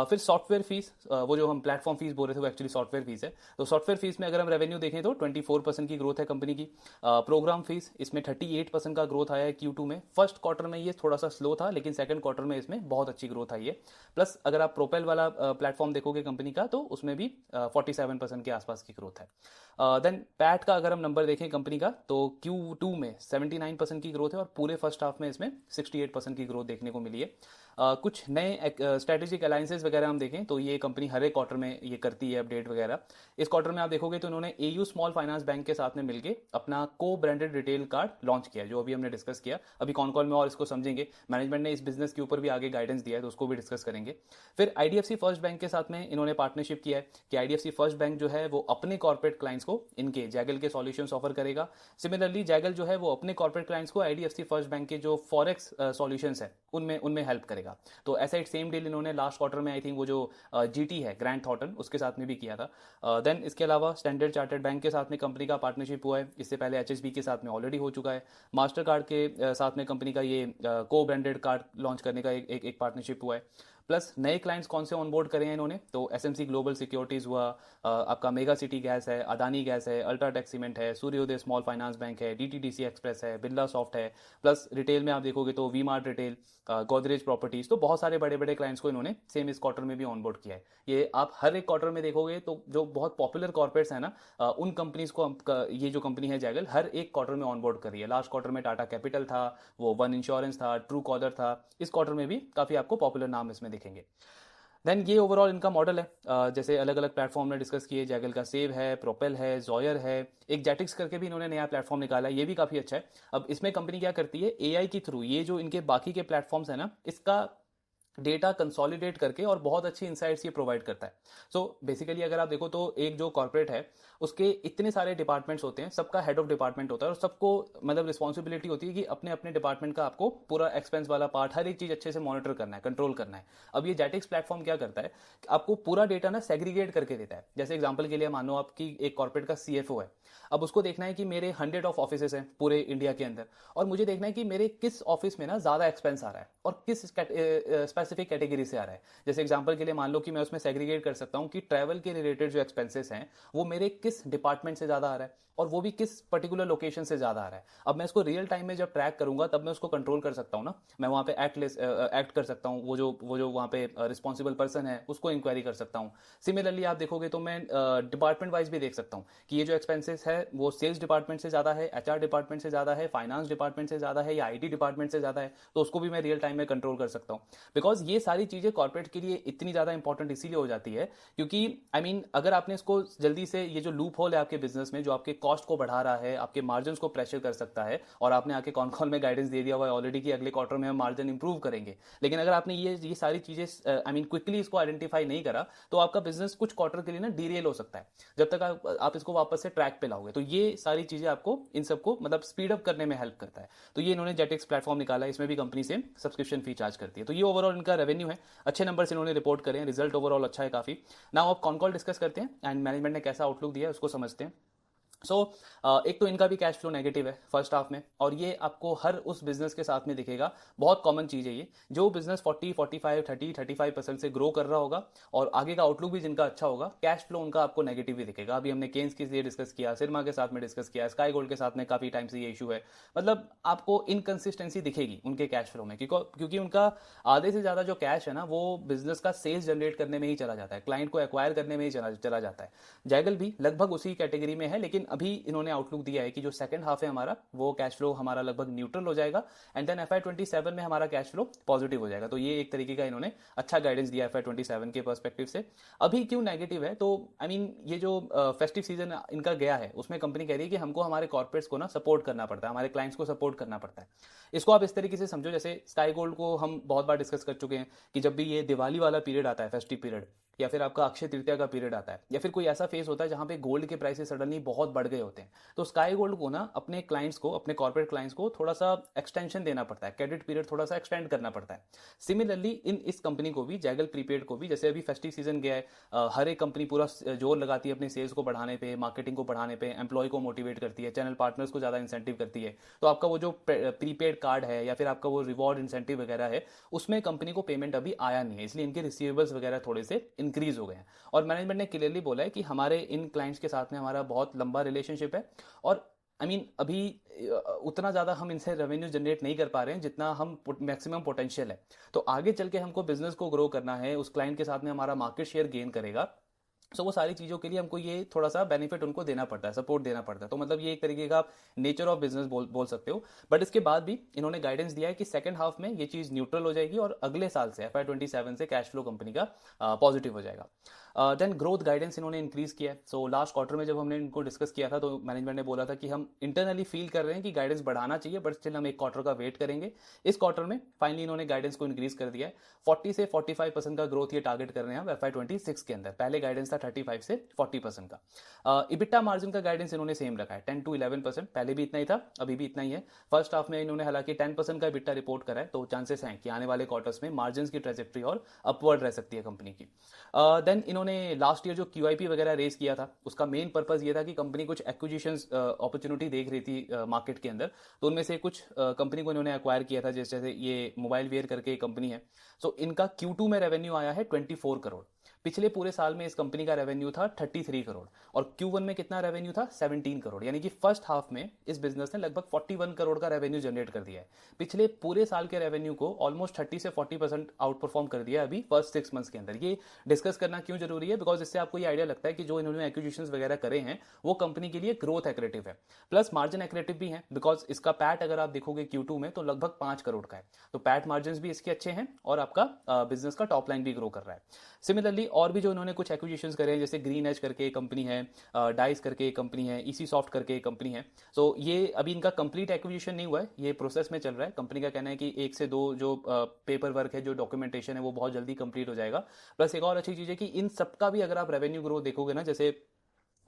फिर सॉफ्टवेयर फीस, वो जो हम प्लेटफॉर्म फीस बोल रहे थे वो एक्चुअली सॉफ्टवेयर फीस है। तो सॉफ्टवेयर फीस में अगर हम रेवेन्यू देखें तो 24% की ग्रोथ है कंपनी की। प्रोग्राम फीस इसमें 38% का ग्रोथ आया है Q2 में। फर्स्ट क्वार्टर में ये थोड़ा सा स्लो था, लेकिन सेकंड क्वार्टर में इसमें बहुत अच्छी ग्रोथ आई है। प्लस अगर आप प्रोपेल वाला प्लेटफॉर्म देखोगे कंपनी का, तो उसमें भी 47% के आसपास की ग्रोथ है। देन पैट का अगर हम नंबर देखें कंपनी का, तो Q2 में 79% की ग्रोथ है, और पूरे फर्स्ट हाफ में इसमें 68% की ग्रोथ देखने को मिली है। कुछ नए स्ट्रेटेजिक अलायंसेज वगैरह हम देखें तो ये कंपनी हर एक क्वार्टर में ये करती है अपडेट वगैरह। इस क्वार्टर में आप देखोगे तो इन्होंने AU स्मॉल फाइनेंस बैंक के साथ में मिलकर अपना को ब्रांडेड रिटेल कार्ड लॉन्च किया, जो अभी हमने डिस्कस किया। अभी कॉन कॉल में और इसको समझेंगे, मैनेजमेंट ने इस बिजनेस के ऊपर भी आगे गाइडेंस दिया है, तो उसको भी डिस्कस करेंगे। फिर IDFC फर्स्ट बैंक के साथ में इन्होंने पार्टनरशिप किया है कि IDFC फर्स्ट बैंक जो है वो अपने कॉर्पोरेट क्लाइंट्स को इनके जैगल के सॉल्यूशंस ऑफर करेगा। सिमिलरली जैगल जो है वो अपने कॉर्पोरेट क्लाइंट्स को IDFC फर्स्ट बैंक के जो फॉरेक्स सॉल्यूशंस है उनमें उनमें हेल्प करेगा। तो ऐसा सेम डील इन्होंने लास्ट क्वार्टर में आई थिंक वो जो GT है, ग्रैंड थॉर्टन, उसके साथ में भी किया था। देन इसके अलावा स्टैंडर्ड चार्टर्ड बैंक के साथ में कंपनी का पार्टनरशिप हुआ है, इससे पहले HSB के साथ में ऑलरेडी हो चुका है। मास्टर कार्ड के साथ में कंपनी का ये को ब्रांडेड कार्ड लॉन्च करने का एक पार्टनरशिप हुआ है। प्लस नए क्लाइंट्स कौन से ऑनबोर्ड करे हैं इन्होंने, तो SMC ग्लोबल सिक्योरिटीज हुआ, आपका मेगा सिटी गैस है, अदानी गैस है, अल्ट्राटेक सीमेंट है, सूर्योदय स्मॉल फाइनेंस बैंक है, DTDC एक्सप्रेस है, बिरला सॉफ्ट है। प्लस रिटेल में आप देखोगे तो V Mart retail, Godrej properties, तो बहुत सारे बड़े बड़े क्लाइंट्स को इन्होंने सेम इस क्वार्टर में भी ऑनबोर्ड किया है। ये आप हर एक क्वार्टर में देखोगे तो जो बहुत पॉपुलर कॉर्पोरेट्स है ना, उन कंपनीज को ये जो कंपनी है जैगल हर एक क्वार्टर में ऑनबोर्ड कर रही है। लास्ट क्वार्टर में टाटा कैपिटल था, वो वन इंश्योरेंस था, ट्रू कॉलर था। इस क्वार्टर में भी काफ़ी आपको पॉपुलर नाम इसमें दिखेंगे। देन ये ओवरऑल इनका मॉडल है। जैसे अलग अलग प्लेटफॉर्म ने डिस्कस किए, जैगल का सेव है, प्रोपेल है, जॉयर है, एक जेटिक्स करके भी इन्होंने नया प्लेटफॉर्म निकाला है, ये भी काफ़ी अच्छा है। अब इसमें कंपनी क्या करती है, AI के थ्रू ये जो इनके बाकी के प्लेटफॉर्म्स है ना, इसका डेटा कंसोलिडेट करके और बहुत अच्छी इंसाइट्स ये प्रोवाइड करता है। सो बेसिकली अगर आप देखो तो एक जो कॉर्पोरेट है उसके इतने सारे डिपार्टमेंट्स होते हैं, सबका हेड ऑफ डिपार्टमेंट होता है, और सबको मतलब रिस्पॉन्सिबिलिटी होती है कि अपने अपने डिपार्टमेंट का आपको पूरा एक्सपेंस वाला पार्ट, हर एक चीज़ अच्छे से मॉनिटर करना है, कंट्रोल करना है। अब ये जेटिक्स प्लेटफॉर्म क्या करता है, आपको पूरा डेटा ना सेग्रीगेट करके देता है। जैसे एग्जाम्पल के लिए मानो आपकी एक कॉर्पोरेट का CFO है, अब उसको देखना है कि मेरे 100 ऑफ ऑफिसेस हैं पूरे इंडिया के अंदर, और मुझे देखना है कि मेरे किस ऑफिस में ना ज़्यादा एक्सपेंस आ रहा है और किस स्पेसिफिक कैटेगरी से आ रहा है। जैसे एग्जांपल के लिए मान लो कि मैं उसमें सेग्रीगेट कर सकता हूं कि ट्रैवल के रिलेटेड जो एक्सपेंसेस हैं वो मेरे किस डिपार्टमेंट से ज्यादा आ रहा है और वो भी किस पर्टिकुलर लोकेशन से ज्यादा आ रहा है। अब मैं इसको रियल टाइम में जब ट्रैक करूंगा तब मैं उसको कंट्रोल कर सकता हूँ ना, मैं वहां पे एक्ट कर सकता हूँ, वो जो वहां पे रिस्पॉन्सिबल पर्सन है उसको इंक्वायरी कर सकता हूँ। सिमिलरली आप देखोगे तो मैं डिपार्टमेंट वाइज भी देख सकता हूँ कि ये जो एक्सपेंसेस है वो सेल्स डिपार्टमेंट से ज्यादा है, एचआर डिपार्टमेंट से ज्यादा है, फाइनेंस डिपार्टमेंट से ज्यादा है या आईटी डिपार्टमेंट से ज्यादा है, तो उसको भी मैं रियल टाइम में कंट्रोल कर सकता हूँ। बिकॉज ये सारी चीजें कॉर्पोरेट के लिए इतनी ज्यादा इंपॉर्टेंट इसीलिए हो जाती है क्योंकि आई मीन अगर आपने इसको जल्दी से, ये जो लूप होल है आपके बिजनेस में जो आपके कॉस्ट को बढ़ा रहा है, आपके मार्जिन को प्रेशर कर सकता है, और आपने आके कॉन कॉल में गाइडेंस दे दिया हुआ है ऑलरेडी कि अगले क्वार्टर में हम मार्जिन इंप्रूव करेंगे, लेकिन अगर आपने ये सारी चीजें आई मीन क्विकली इसको आइडेंटिफाई नहीं करा तो आपका बिजनेस कुछ क्वार्टर के लिए ना डीरेल हो सकता है जब तक आप इसको वापस से ट्रैक पे लाओगे। तो ये सारी चीजें आपको इन सबको मतलब स्पीड अप करने में हेल्प करता है। तो ये इन्होंने जेटेक्स प्लेटफॉर्म निकाला है, इसमें भी कंपनी से सब्सक्रिप्शन फी चार्ज करती है। तो ये ओवरऑल इनका रेवेन्यू है, अच्छे नंबर्स इन्होंने रिपोर्ट करे हैं, रिजल्ट ओवरऑल अच्छा है काफी। नाउ आप कॉन कॉल डिस्कस करते हैं एंड मैनेजमेंट ने कैसा आउटलुक दिया है उसको समझते हैं। एक तो इनका भी कैश फ्लो नेगेटिव है फर्स्ट हाफ में, और ये आपको हर उस बिजनेस के साथ में दिखेगा। बहुत कॉमन चीज है ये, जो बिजनेस 40, 45, 30, 35% से ग्रो कर रहा होगा और आगे का आउटलुक भी जिनका अच्छा होगा, कैश फ्लो उनका आपको नेगेटिव ही दिखेगा। अभी हमने केन्स के लिए डिस्कस किया, सिरमा के साथ में डिस्कस किया, स्काई गोल्ड के साथ में काफी टाइम से ये इशू है। मतलब आपको इनकंसिस्टेंसी दिखेगी उनके कैश फ्लो में, क्योंकि उनका आधे से ज्यादा जो कैश है ना वो बिजनेस का सेल्स जनरेट करने में ही चला जाता है, क्लाइंट को एक्वायर करने में ही चला जाता है। जैगल भी लगभग उसी कैटेगरी में है, लेकिन अभी इन्होंने आउटलुक दिया है कि जो सेकंड हाफ है हमारा वो कैश फ्लो हमारा लगभग न्यूट्रल हो जाएगा एंड देन FY27 में हमारा कैश फ्लो पॉजिटिव हो जाएगा। तो ये एक तरीके का इन्होंने अच्छा गाइडेंस दिया FY27 के पर्सपेक्टिव से। अभी क्यों नेगेटिव है, तो आई मीन ये जो फेस्टिव सीजन इनका गया है उसमें कंपनी कह रही है कि हमको हमारे कॉर्पोरेट्स को ना सपोर्ट करना पड़ता है, हमारे क्लाइंट्स को सपोर्ट करना पड़ता है। इसको आप इस तरीके से समझो, जैसे स्काई गोल्ड को हम बहुत बार डिस्कस कर चुके हैं कि जब भी ये दिवाली वाला पीरियड आता है, फेस्टिव पीरियड, या फिर आपका अक्षय तृतीया का पीरियड आता है, या फिर कोई ऐसा फेस होता है जहां पे गोल्ड के प्राइसेस सडनली बहुत बढ़ गए होते हैं, तो स्काई गोल्ड को ना अपने क्लाइंट्स को, अपने कॉर्पोरेट क्लाइंट्स को थोड़ा सा एक्सटेंशन देना पड़ता है, क्रेडिट पीरियड थोड़ा सा एक्सटेंड करना पड़ता है। सिमिलरली इस कंपनी को भी, जैगल प्रीपेड को भी, जैसे अभी फेस्टिव सीजन गया है, हर एक कंपनी पूरा जोर लगाती है अपने सेल्स को बढ़ाने पे, मार्केटिंग को बढ़ाने पे, एम्प्लॉय को मोटिवेट करती है, चैनल पार्टनर्स को ज्यादा इंसेंटिव करती है। तो आपका वो जो प्रीपेड कार्ड है या फिर आपका वो रिवॉर्ड इंसेंटिव वगैरह है उसमें कंपनी को पेमेंट अभी आया नहीं है, इसलिए इनके रिसीवेबल्स वगैरह थोड़े से इंक्रीज हो गए हैं। और मैनेजमेंट ने क्लियरली बोला है कि हमारे इन क्लाइंट्स के साथ में हमारा बहुत लंबा रिलेशनशिप है, और आई मीन अभी उतना ज़्यादा हम इनसे रेवेन्यू जनरेट नहीं कर पा रहे हैं जितना हम मैक्सिमम पोटेंशियल है। तो आगे चल के हमको बिजनेस को ग्रो करना है, उस क्लाइंट के साथ में हमारा मार्केट शेयर गेन करेगा, सो वो सारी चीज़ों के लिए हमको ये थोड़ा सा बेनिफिट उनको देना पड़ता है, सपोर्ट देना पड़ता है। तो मतलब ये एक तरीके का नेचर ऑफ बिजनेस बोल सकते हो। बट इसके बाद भी इन्होंने गाइडेंस दिया है कि सेकंड हाफ में ये चीज़ न्यूट्रल हो जाएगी और अगले साल से FY27 से कैश फ्लो कंपनी का पॉजिटिव हो जाएगा। देन ग्रोथ गाइडेंस इन्होंने इंक्रीज किया है। सो लास्ट क्वार्टर में जब हमने इनको डिस्कस किया था तो मैनेजमेंट ने बोला था कि हम इंटरनली फील कर रहे हैं कि गाइडेंस बढ़ाना चाहिए, बट स्टिल हम एक क्वार्टर का वेट करेंगे। इस क्वार्टर में फाइनली इन्होंने गाइडेंस को इंक्रीज कर दिया है, 40 से 45% का ग्रोथ ये टारगेट कर रहे हैं अब FY26 के अंदर। पहले गाइडेंस था 35 से 40% का। इबिटा मार्जिन का गाइडेंस इन्होंने सेम रखा है 10 to 11%, पहले भी इतना ही था, अभी भी इतना ही है। फर्स्ट हाफ में इन्होंने हालांकि 10% का इबिटा रिपोर्ट करा है, तो चांसेस हैं कि आने वाले क्वार्टर्स में मार्जिन की ट्रेजेक्ट्री और अपवर्ड रह सकती है कंपनी की। देन इन्होंने लास्ट ईयर जो QIP वगैरह रेस किया था उसका मेन पर्पस ये था कि कंपनी कुछ एक्विजिशंस अपॉर्चुनिटी देख रही थी मार्केट के अंदर, तो उनमें से कुछ कंपनी को इन्होंने एक्वायर किया था, जैसे ये मोबाइल वेयर करके कंपनी है। सो इनका Q2 में रेवेन्यू आया है 24 करोड़। पिछले पूरे साल में इस कंपनी का रेवेन्यू था 33 करोड़, और Q1 में कितना रेवेन्यू था 17 करोड़, यानी कि फर्स्ट हाफ में इस बिजनेस ने लगभग 41 करोड़ का रेवेन्यू जनरेट कर दिया है। पिछले पूरे साल के रेवेन्यू को ऑलमोस्ट 30 से 40% आउट परफॉर्म कर दिया है अभी फर्स्ट 6 मंथ्स के अंदर। ये डिस्कस करना क्यों जरूरी है, बिकॉज इससे आपको ये आइडिया लगता है कि जो इन्होंने एक्विजिशंस वगैरह करे हैं वो कंपनी के लिए ग्रोथ एक्रेटिव है, प्लस मार्जिन एक्रेटिव भी है, बिकॉज इसका पैट अगर आप देखोगे Q2 में तो लगभग 5 करोड़ का है, तो पैट मार्जिन भी इसके अच्छे हैं और आपका बिजनेस का टॉप लाइन भी ग्रो कर रहा है। सिमिलरली और भी जो इन्होंने कुछ एक्विजिशंस करे हैं, जैसे ग्रीन एज करके एक कंपनी है, डाइस करके एक कंपनी है, ईसी सॉफ्ट करके एक कंपनी है। सो ये अभी इनका कंप्लीट एक्विजिशन नहीं हुआ है, ये प्रोसेस में चल रहा है। कंपनी का कहना है कि 1 से 2 जो पेपर वर्क है, जो डॉक्यूमेंटेशन है, वो बहुत जल्दी कंप्लीट हो जाएगा। प्लस एक और अच्छी चीज़ है कि इन सबका भी अगर आप रेवेन्यू ग्रोथ देखोगे ना, जैसे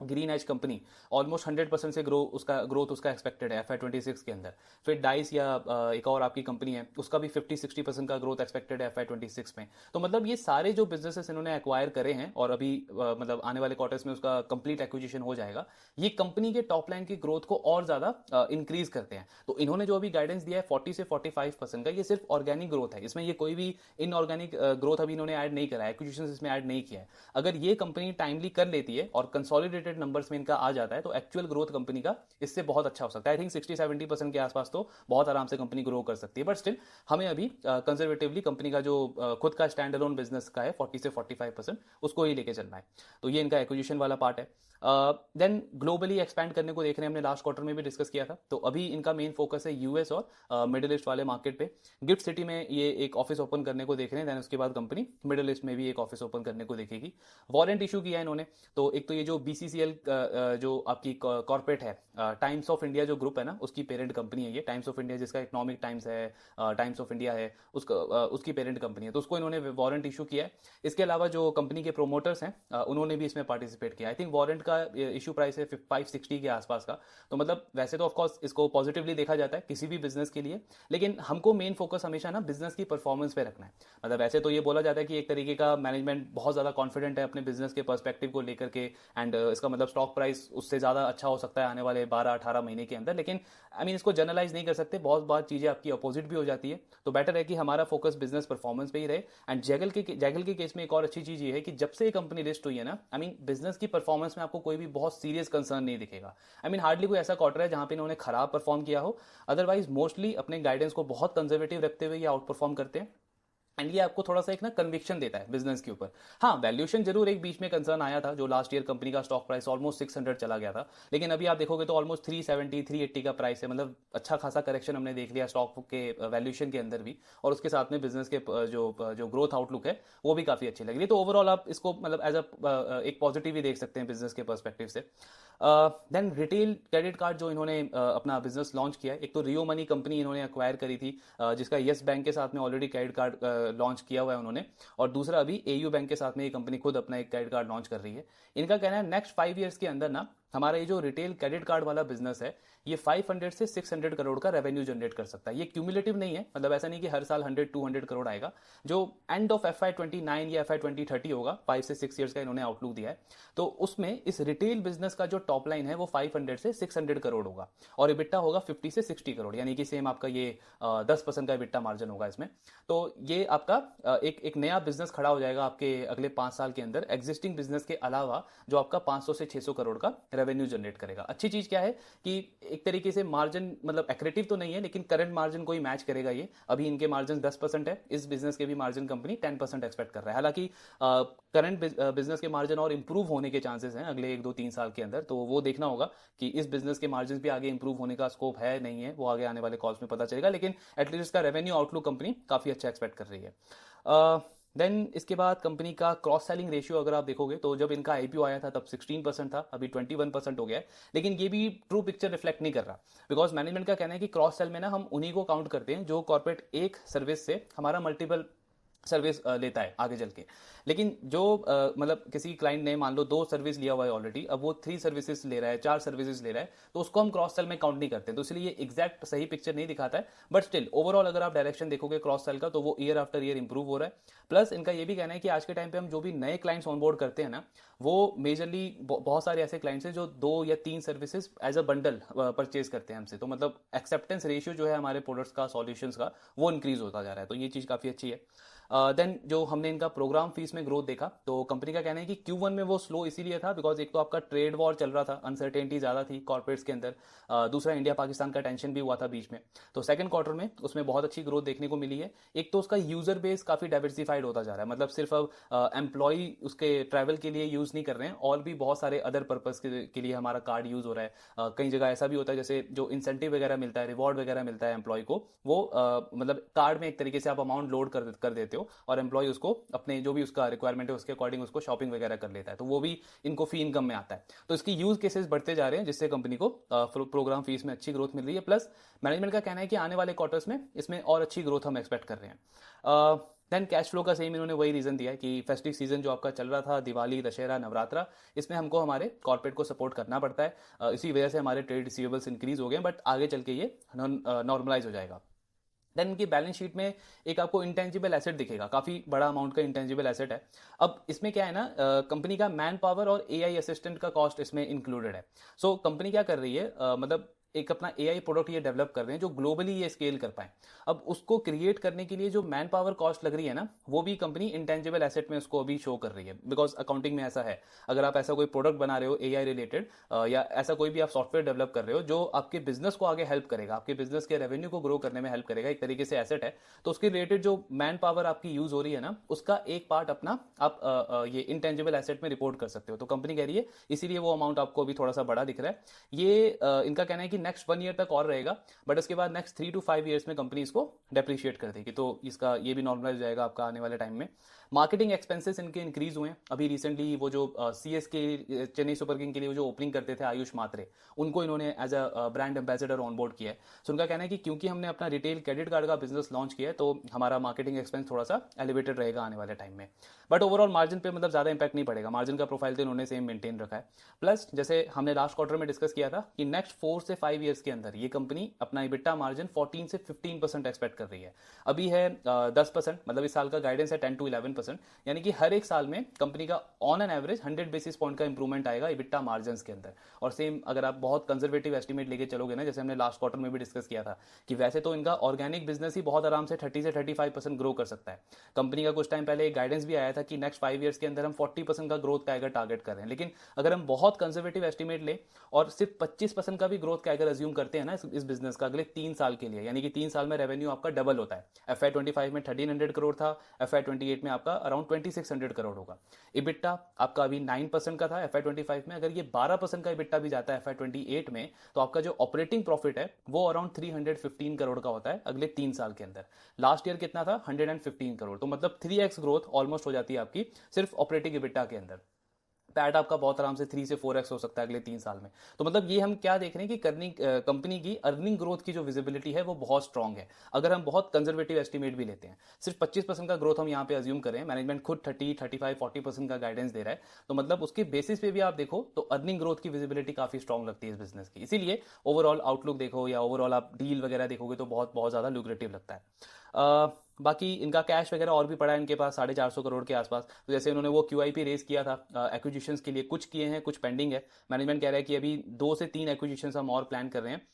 ग्रीन एज कंपनी ऑलमोस्ट 100% से ग्रोथ उसका एक्सपेक्टेड है FY26 के अंदर। फिर डाइस या एक और आपकी कंपनी है, उसका भी 50-60% का ग्रोथ एक्सपेक्टेड है FY26 में। तो मतलब ये सारे जो बिजनेसेस इन्होंने एक्वायर करे हैं और अभी मतलब आने वाले क्वार्टर्स में उसका कंप्लीट एक्विजिशन हो जाएगा, ये कंपनी के टॉप लाइन की ग्रोथ को और ज्यादा इंक्रीज करते हैं। तो इन्होंने जो अभी गाइडेंस दिया है 40 से 45% का, ये सिर्फ ऑर्गेनिक ग्रोथ है, इसमें ये कोई भी इनऑर्गेनिक ग्रोथ अभी इन्होंने ऐड नहीं करा है, एक्विजिशन इसमें ऐड नहीं किया है। अगर ये कंपनी टाइमली कर लेती है और कंसोलिडेटेड नंबर्स में इनका आ जाता है तो एक्चुअल ग्रोथ कंपनी का इससे बहुत अच्छा हो सकता है। आई थिंक 60-70% के आसपास तो बहुत आराम से कंपनी ग्रो कर सकती है। बट स्टिल हमें अभी कंजर्वेटिवली कंपनी का जो खुद का स्टैंड अलोन बिजनेस का है 40 से 45% उसको ही लेके चलना है। तो ये इनका एक्विजिशन वाला पार्ट है। देन ग्लोबली एक्सपैंड करने को देख रहे हैं, हमने लास्ट क्वार्टर में भी डिस्कस किया था। तो अभी इनका मेन फोकस है यूएस और मिडिल ईस्ट वाले मार्केट पे। गिफ्ट सिटी में ये एक ऑफिस ओपन करने को देख रहे हैं, देन उसके बाद कंपनी मिडिल ईस्ट में भी एक ऑफिस ओपन करने को देखेगी। वारंट इशू किया है इन्होंने। तो एक तो ये जो BCCL जो आपकी कॉर्पोरेट है, टाइम्स ऑफ इंडिया जो ग्रुप है ना, उसकी पेरेंट कंपनी है ये। टाइम्स ऑफ इंडिया जिसका इकोनॉमिक टाइम्स है, टाइम्स ऑफ इंडिया है, उसकी पेरेंट कंपनी है, तो उसको इन्होंने वारंट इशू किया है। इसके अलावा जो कंपनी के प्रोमोटर्स हैं उन्होंने भी इसमें पार्टिसिपेट किया। आई थिंक वारंट का इशू प्राइस है 560 के आसपास का। तो मतलब वैसे तो ऑफकोर्स इसको पॉजिटिवली देखा जाता है किसी भी बिजनेस के लिए, लेकिन हमको मेन फोकस हमेशा ना बिजनेस की परफॉर्मेंस पे रखना है। मतलब वैसे तो ये बोला जाता है कि एक तरीके का मैनेजमेंट बहुत ज्यादा कॉन्फिडेंट है अपने बिजनेस के पर्सपेक्टिव को लेकर के, एंड इसका मतलब स्टॉक प्राइस उससे ज्यादा अच्छा हो सकता है आने वाले 12-18 महीने के अंदर। लेकिन आई मीन इसको जनरलाइज नहीं कर सकते, बहुत बार चीजें आपकी अपोजिट भी हो जाती है। तो बेटर है कि हमारा फोकस बिजनेस परफॉर्मेंस पे ही रहे। एंड जैगल के केस में एक और अच्छी चीज ये है कि जब से ये कंपनी लिस्ट हुई है ना, आई मीन बिजनेस की परफॉर्मेंस में आपको कोई भी बहुत सीरियस कंसर्न नहीं दिखेगा। आई मीन हार्डली कोई ऐसा क्वार्टर है जहां पे इन्होंने खराब परफॉर्म किया हो। अदरवाइज मोस्टली अपने गाइडेंस को बहुत कंजर्वेटिव रखते हुए ये आउट परफॉर्म करते हैं। एंड ये आपको थोड़ा सा एक ना कन्विक्शन देता है बिजनेस के ऊपर। हाँ, वैल्यूएशन जरूर एक बीच में कंसर्न आया था, जो लास्ट ईयर कंपनी का स्टॉक प्राइस ऑलमोस्ट 600 चला गया था। लेकिन अभी आप देखोगे तो ऑलमोस्ट 370-380 का प्राइस है। मतलब अच्छा खासा करेक्शन हमने देख लिया स्टॉक के वैल्यूएशन के अंदर भी, और उसके साथ में बिजनेस के जो ग्रोथ आउटलुक है वो भी काफी अच्छी लग रही है। तो ओवरऑल आप इसको मतलब एज एक पॉजिटिव ही देख सकते हैं बिजनेस के पर्सपेक्टिव से। देन रिटेल क्रेडिट कार्ड जो इन्होंने अपना बिजनेस लॉन्च किया है, एक तो रियो मनी कंपनी इन्होंने एक्वायर करी थी, जिसका येस बैंक के साथ में ऑलरेडी क्रेडिट कार्ड लॉन्च किया हुआ है उन्होंने, और दूसरा अभी AU बैंक के साथ में ये कंपनी खुद अपना एक क्रेडिट कार्ड लॉन्च कर रही है। इनका कहना है नेक्स्ट 5 ईयर्स के अंदर ना हमारा ये जो रिटेल क्रेडिट कार्ड वाला बिजनेस है ये 500 से 600 करोड़ का रेवेन्यू जनरेट कर सकता है। ये क्यूमुलेटिव नहीं है, मतलब ऐसा नहीं कि हर साल 100-200 करोड़ आएगा। जो एंड ऑफ FY29 या FY2030 होगा, 5 से 6 ईयर्स का इन्होंने आउटलुक दिया है, तो उसमें इस रिटेल बिजनेस का जो टॉप लाइन है वो 500 से 600 करोड़ होगा, और इबिट्टा होगा 50 से 60 करोड़, यानी कि सेम आपका ये 10% का इबिट्टा मार्जिन होगा इसमें। तो ये आपका एक नया बिजनेस खड़ा हो जाएगा आपके अगले 5 साल के अंदर, एग्जिस्टिंग बिजनेस के अलावा, जो आपका 500 से 600 करोड़ का रेवेन्यू जनरेट करेगा। अच्छी चीज क्या है कि एक तरीके से मार्जिन मतलब एक्रेटिव तो नहीं है, लेकिन करंट मार्जिन को ही मैच करेगा ये। अभी इनके मार्जिन 10% है, इस बिजनेस के भी मार्जिन कंपनी 10% एक्सपेक्ट कर रहा है। हालांकि करंट बिजनेस के मार्जिन और इंप्रूव होने के चांसेस हैं अगले 1-2-3 साल के अंदर, तो वो देखना होगा कि इस बिजनेस के मार्जिन भी आगे इंप्रूव होने का स्कोप है नहीं है, वो आगे आने वाले कॉल्स में पता चलेगा। लेकिन एटलीस्ट इसका रेवेन्यू आउटलुक कंपनी काफी अच्छा एक्सपेक्ट कर रही है। देन इसके बाद कंपनी का क्रॉस सेलिंग रेशियो अगर आप देखोगे तो जब इनका IPO आया था तब 16% था, अभी 21% हो गया है। लेकिन ये भी ट्रू पिक्चर रिफ्लेक्ट नहीं कर रहा, बिकॉज मैनेजमेंट का कहना है कि क्रॉस सेल में ना हम उन्हीं को काउंट करते हैं जो कॉर्पोरेट एक सर्विस से हमारा मल्टीपल सर्विस लेता है आगे चल के। लेकिन जो मतलब किसी क्लाइंट ने मान लो 2 सर्विस लिया हुआ है ऑलरेडी, अब वो 3 सर्विसेज ले रहा है, 4 सर्विसेज ले रहा है, तो उसको हम क्रॉस सेल में काउंट नहीं करते। तो इसलिए ये एग्जैक्ट सही पिक्चर नहीं दिखाता है। बट स्टिल ओवरऑल अगर आप डायरेक्शन देखोगे क्रॉस सेल का, तो वो ईयर आफ्टर ईयर इंप्रूव हो रहा है। प्लस इनका ये भी कहना है कि आज के टाइम पे हम जो भी नए क्लाइंट्स ऑनबोर्ड करते हैं ना, वो मेजरली बहुत सारे ऐसे क्लाइंट्स हैं जो 2 या 3 services as a bundle purchase करते हैं हमसे। तो मतलब एक्सेप्टेंस रेशियो जो है हमारे प्रोडक्ट्स का, सॉल्यूशंस का, वो इंक्रीज होता जा रहा है। तो ये चीज काफी अच्छी है। देन जो हमने इनका प्रोग्राम फीस में ग्रोथ देखा, तो कंपनी का कहना है कि Q1 में वो स्लो इसीलिए था बिकॉज एक तो आपका ट्रेड वॉर चल रहा था, अनसर्टेनिटी ज्यादा थी कॉर्पोरेट्स के अंदर, दूसरा इंडिया पाकिस्तान का टेंशन भी हुआ था बीच में। तो सेकंड क्वार्टर में उसमें बहुत अच्छी ग्रोथ देखने को मिली है। एक तो उसका यूजर बेस काफी डाइवर्सिफाइड होता जा रहा है, मतलब सिर्फ अब एम्प्लॉय उसके ट्रैवल के लिए यूज नहीं कर रहे हैं, और भी बहुत सारे अदर पर्पज के लिए हमारा कार्ड यूज हो रहा है। कई जगह ऐसा भी होता है जैसे जो इंसेंटिव वगैरह मिलता है, रिवॉर्ड वगैरह मिलता है एम्प्लॉय को, वो मतलब कार्ड में एक तरीके से आप अमाउंट लोड कर देते हो, और एम्प्लॉय उसको अपने जो भी उसका रिक्वायरमेंट है उसके अकॉर्डिंग उसको शॉपिंग वगैरह कर लेता है, तो वो भी इनको फी इनकम में आता है। तो इसकी यूज केसेस बढ़ते जा रहे हैं, जिससे कंपनी को प्रोग्राम फीस में अच्छी ग्रोथ मिल रही है। प्लस मैनेजमेंट का कहना है कि आने वाले क्वार्टर्स में इसमें और अच्छी ग्रोथ हम एक्सपेक्ट कर रहे हैं। देन कैश फ्लो का सेम इन्होंने वही रीजन दिया है कि फेस्टिव सीजन जो आपका चल रहा था, दिवाली, दशहरा, नवरात्रा, इसमें हमको हमारे कॉर्पोरेट को सपोर्ट करना पड़ता है। इसी वजह से हमारे ट्रेड रिसीवेबल्स इंक्रीज हो गए, बट आगे चल के ये नॉर्मलाइज हो जाएगा। देन इनकी बैलेंस शीट में एक आपको इंटेंजिबल एसेट दिखेगा, काफी बड़ा अमाउंट का इंटेंजिबल एसेट है। अब इसमें क्या है ना, कंपनी का मैन पावर और एआई असिस्टेंट का कॉस्ट इसमें इंक्लूडेड है। सो कंपनी क्या कर रही है, मतलब एक अपना एआई प्रोडक्ट ये डेवलप कर रहे हैं जो ग्लोबली ये स्केल कर पाए। अब उसको क्रिएट करने के लिए जो मैन पावर कॉस्ट लग रही है ना, वो भी कंपनी इंटेंजिबल एसेट में उसको अभी शो कर रही है, बिकॉज अकाउंटिंग में ऐसा है। अगर आप ऐसा कोई प्रोडक्ट बना रहे हो एआई रिलेटेड, या ऐसा कोई भी आप सॉफ्टवेयर डेवलप कर रहे हो जो आपके बिजनेस को आगे हेल्प करेगा, आपके बिजनेस के रेवेन्यू को ग्रो करने में हेल्प करेगा, एक तरीके से एसेट है, तो उसके रिलेटेड जो मैन पावर आपकी यूज हो रही है ना, उसका एक पार्ट अपना आप ये इंटेंजिबल एसेट में रिपोर्ट कर सकते हो। तो कंपनी कह रही है इसीलिए वो अमाउंट आपको अभी थोड़ा सा बड़ा दिख रहा है। ये इनका कहना है कि नेक्स्ट 1 ईयर तक और रहेगा, बट उसके बाद नेक्स्ट 3 to 5 ईयर्स में कंपनी इसको डेप्रिशिएट कर देगी, तो इसका ये भी नॉर्मलाइज हो जाएगा आपका आने वाले टाइम में। मार्केटिंग एक्सपेंसेस इनके इंक्रीज हुए हैं। अभी रिसेंटली वो जो सीएसके चेन्नई सुपर किंग के लिए जो ओपनिंग करते थे आयुष मात्रे, उनको इन्होंने as a brand ambassador on board किया है। सो उनका कहना है कि क्योंकि हमने अपना रिटेल क्रेडिट कार्ड का बिजनेस लॉन्च किया है, तो हमारा मार्केटिंग एक्सपेंस थोड़ा सा एलिवेटेड रहेगा आने वाले टाइम में। बट ओवरऑल मार्जिन पे मतलब ज्यादा इंपैक्ट नहीं पड़ेगा, मार्जिन का प्रोफाइल तो इन्होंने सेम मेंटेन रखा है। प्लस जैसे हमने लास्ट क्वार्टर में डिस्कस किया था कि नेक्स्ट 4 से 5 ईयर्स के अंदर ये कंपनी अपना इबिटा मार्जिन 14 से 15% एक्सपेक्ट कर रही है। अभी है 10%, मतलब इस साल का गाइडेंस है 10 to 11%, यानी कि हर एक साल में कंपनी का on an average 100 basis point का इंप्रूवमेंट आएगा इबिटा मार्जिन के अंदर। और सेम अगर आप बहुत कंजर्वेटिव एस्टिमेट लेके चलोगे ना, जैसे हमने लास्ट क्वार्टर में भी डिस्कस किया था कि वैसे तो इनका ऑर्गेनिक बिजनेस ही बहुत आराम से 30 से 35% ग्रो कर सकता है। कंपनी का कुछ टाइम पहले एक गाइडेंस भी आया था कि नेक्स्ट 5 ईयर्स के अंदर हम 40% का ग्रोथ का टारगेट कर रहे हैं। लेकिन अगर हम बहुत कंजर्वेटिव एस्टिमेट ले और सिर्फ 25% का भी ग्रोथ का अगर अज्यूम करते हैं ना इस बिजनेस का अगले 3 साल के लिए, यानी कि 3 साल में रेवेन्यू आपका डबल होता है। FY25 में 1300 करोड़ था, FY28 में आपका अराउंड 2600 करोड़ होगा। इबिट्टा आपका अभी 9% का था FY25 में, अगर ये 12% का इबिट्टा भी जाता है FY28 में, तो आपका जो ऑपरेटिंग प्रॉफिट है वो अराउंड 315 करोड़ का होता है अगले 3 साल के अंदर। लास्ट ईयर कितना था, 115 करोड़। तो मतलब 3x ग्रोथ ऑलमोस्ट हो जाती है आपकी सिर्फ ऑपरेटिंग इबिट्टा के अंदर। पैट आपका बहुत आराम से 3 से 4x हो सकता है अगले 3 साल में। तो मतलब ये हम क्या देख रहे हैं कि कंपनी की अर्निंग ग्रोथ की जो विजिबिलिटी है वो बहुत स्ट्रांग है। अगर हम बहुत कंजर्वेटिव एस्टिमेट भी लेते हैं, सिर्फ 25% का ग्रोथ हम यहाँ पे अज्यूम करें, मैनेजमेंट खुद 30, 35, 40% का गाइडेंस दे रहा है, तो मतलब उसके बेसिस पे भी आप देखो तो अर्निंग ग्रोथ की विजिबिलिटी काफी स्ट्रांग लगती है इस बिजनेस की। इसीलिए ओवरऑल आउटलुक देखो या ओवरऑल आप डील वगैरह देखोगे तो बहुत बहुत ज्यादा लुक्रेटिव लगता है। बाकी इनका कैश वगैरह और भी पड़ा है इनके पास 450 करोड़ के आसपास। तो जैसे उन्होंने वो QIP रेस किया था एक्विजिशंस के लिए, कुछ किए हैं कुछ पेंडिंग है। मैनेजमेंट कह रहा है कि अभी 2 से 3 एक्विजिशंस हम और प्लान कर रहे हैं।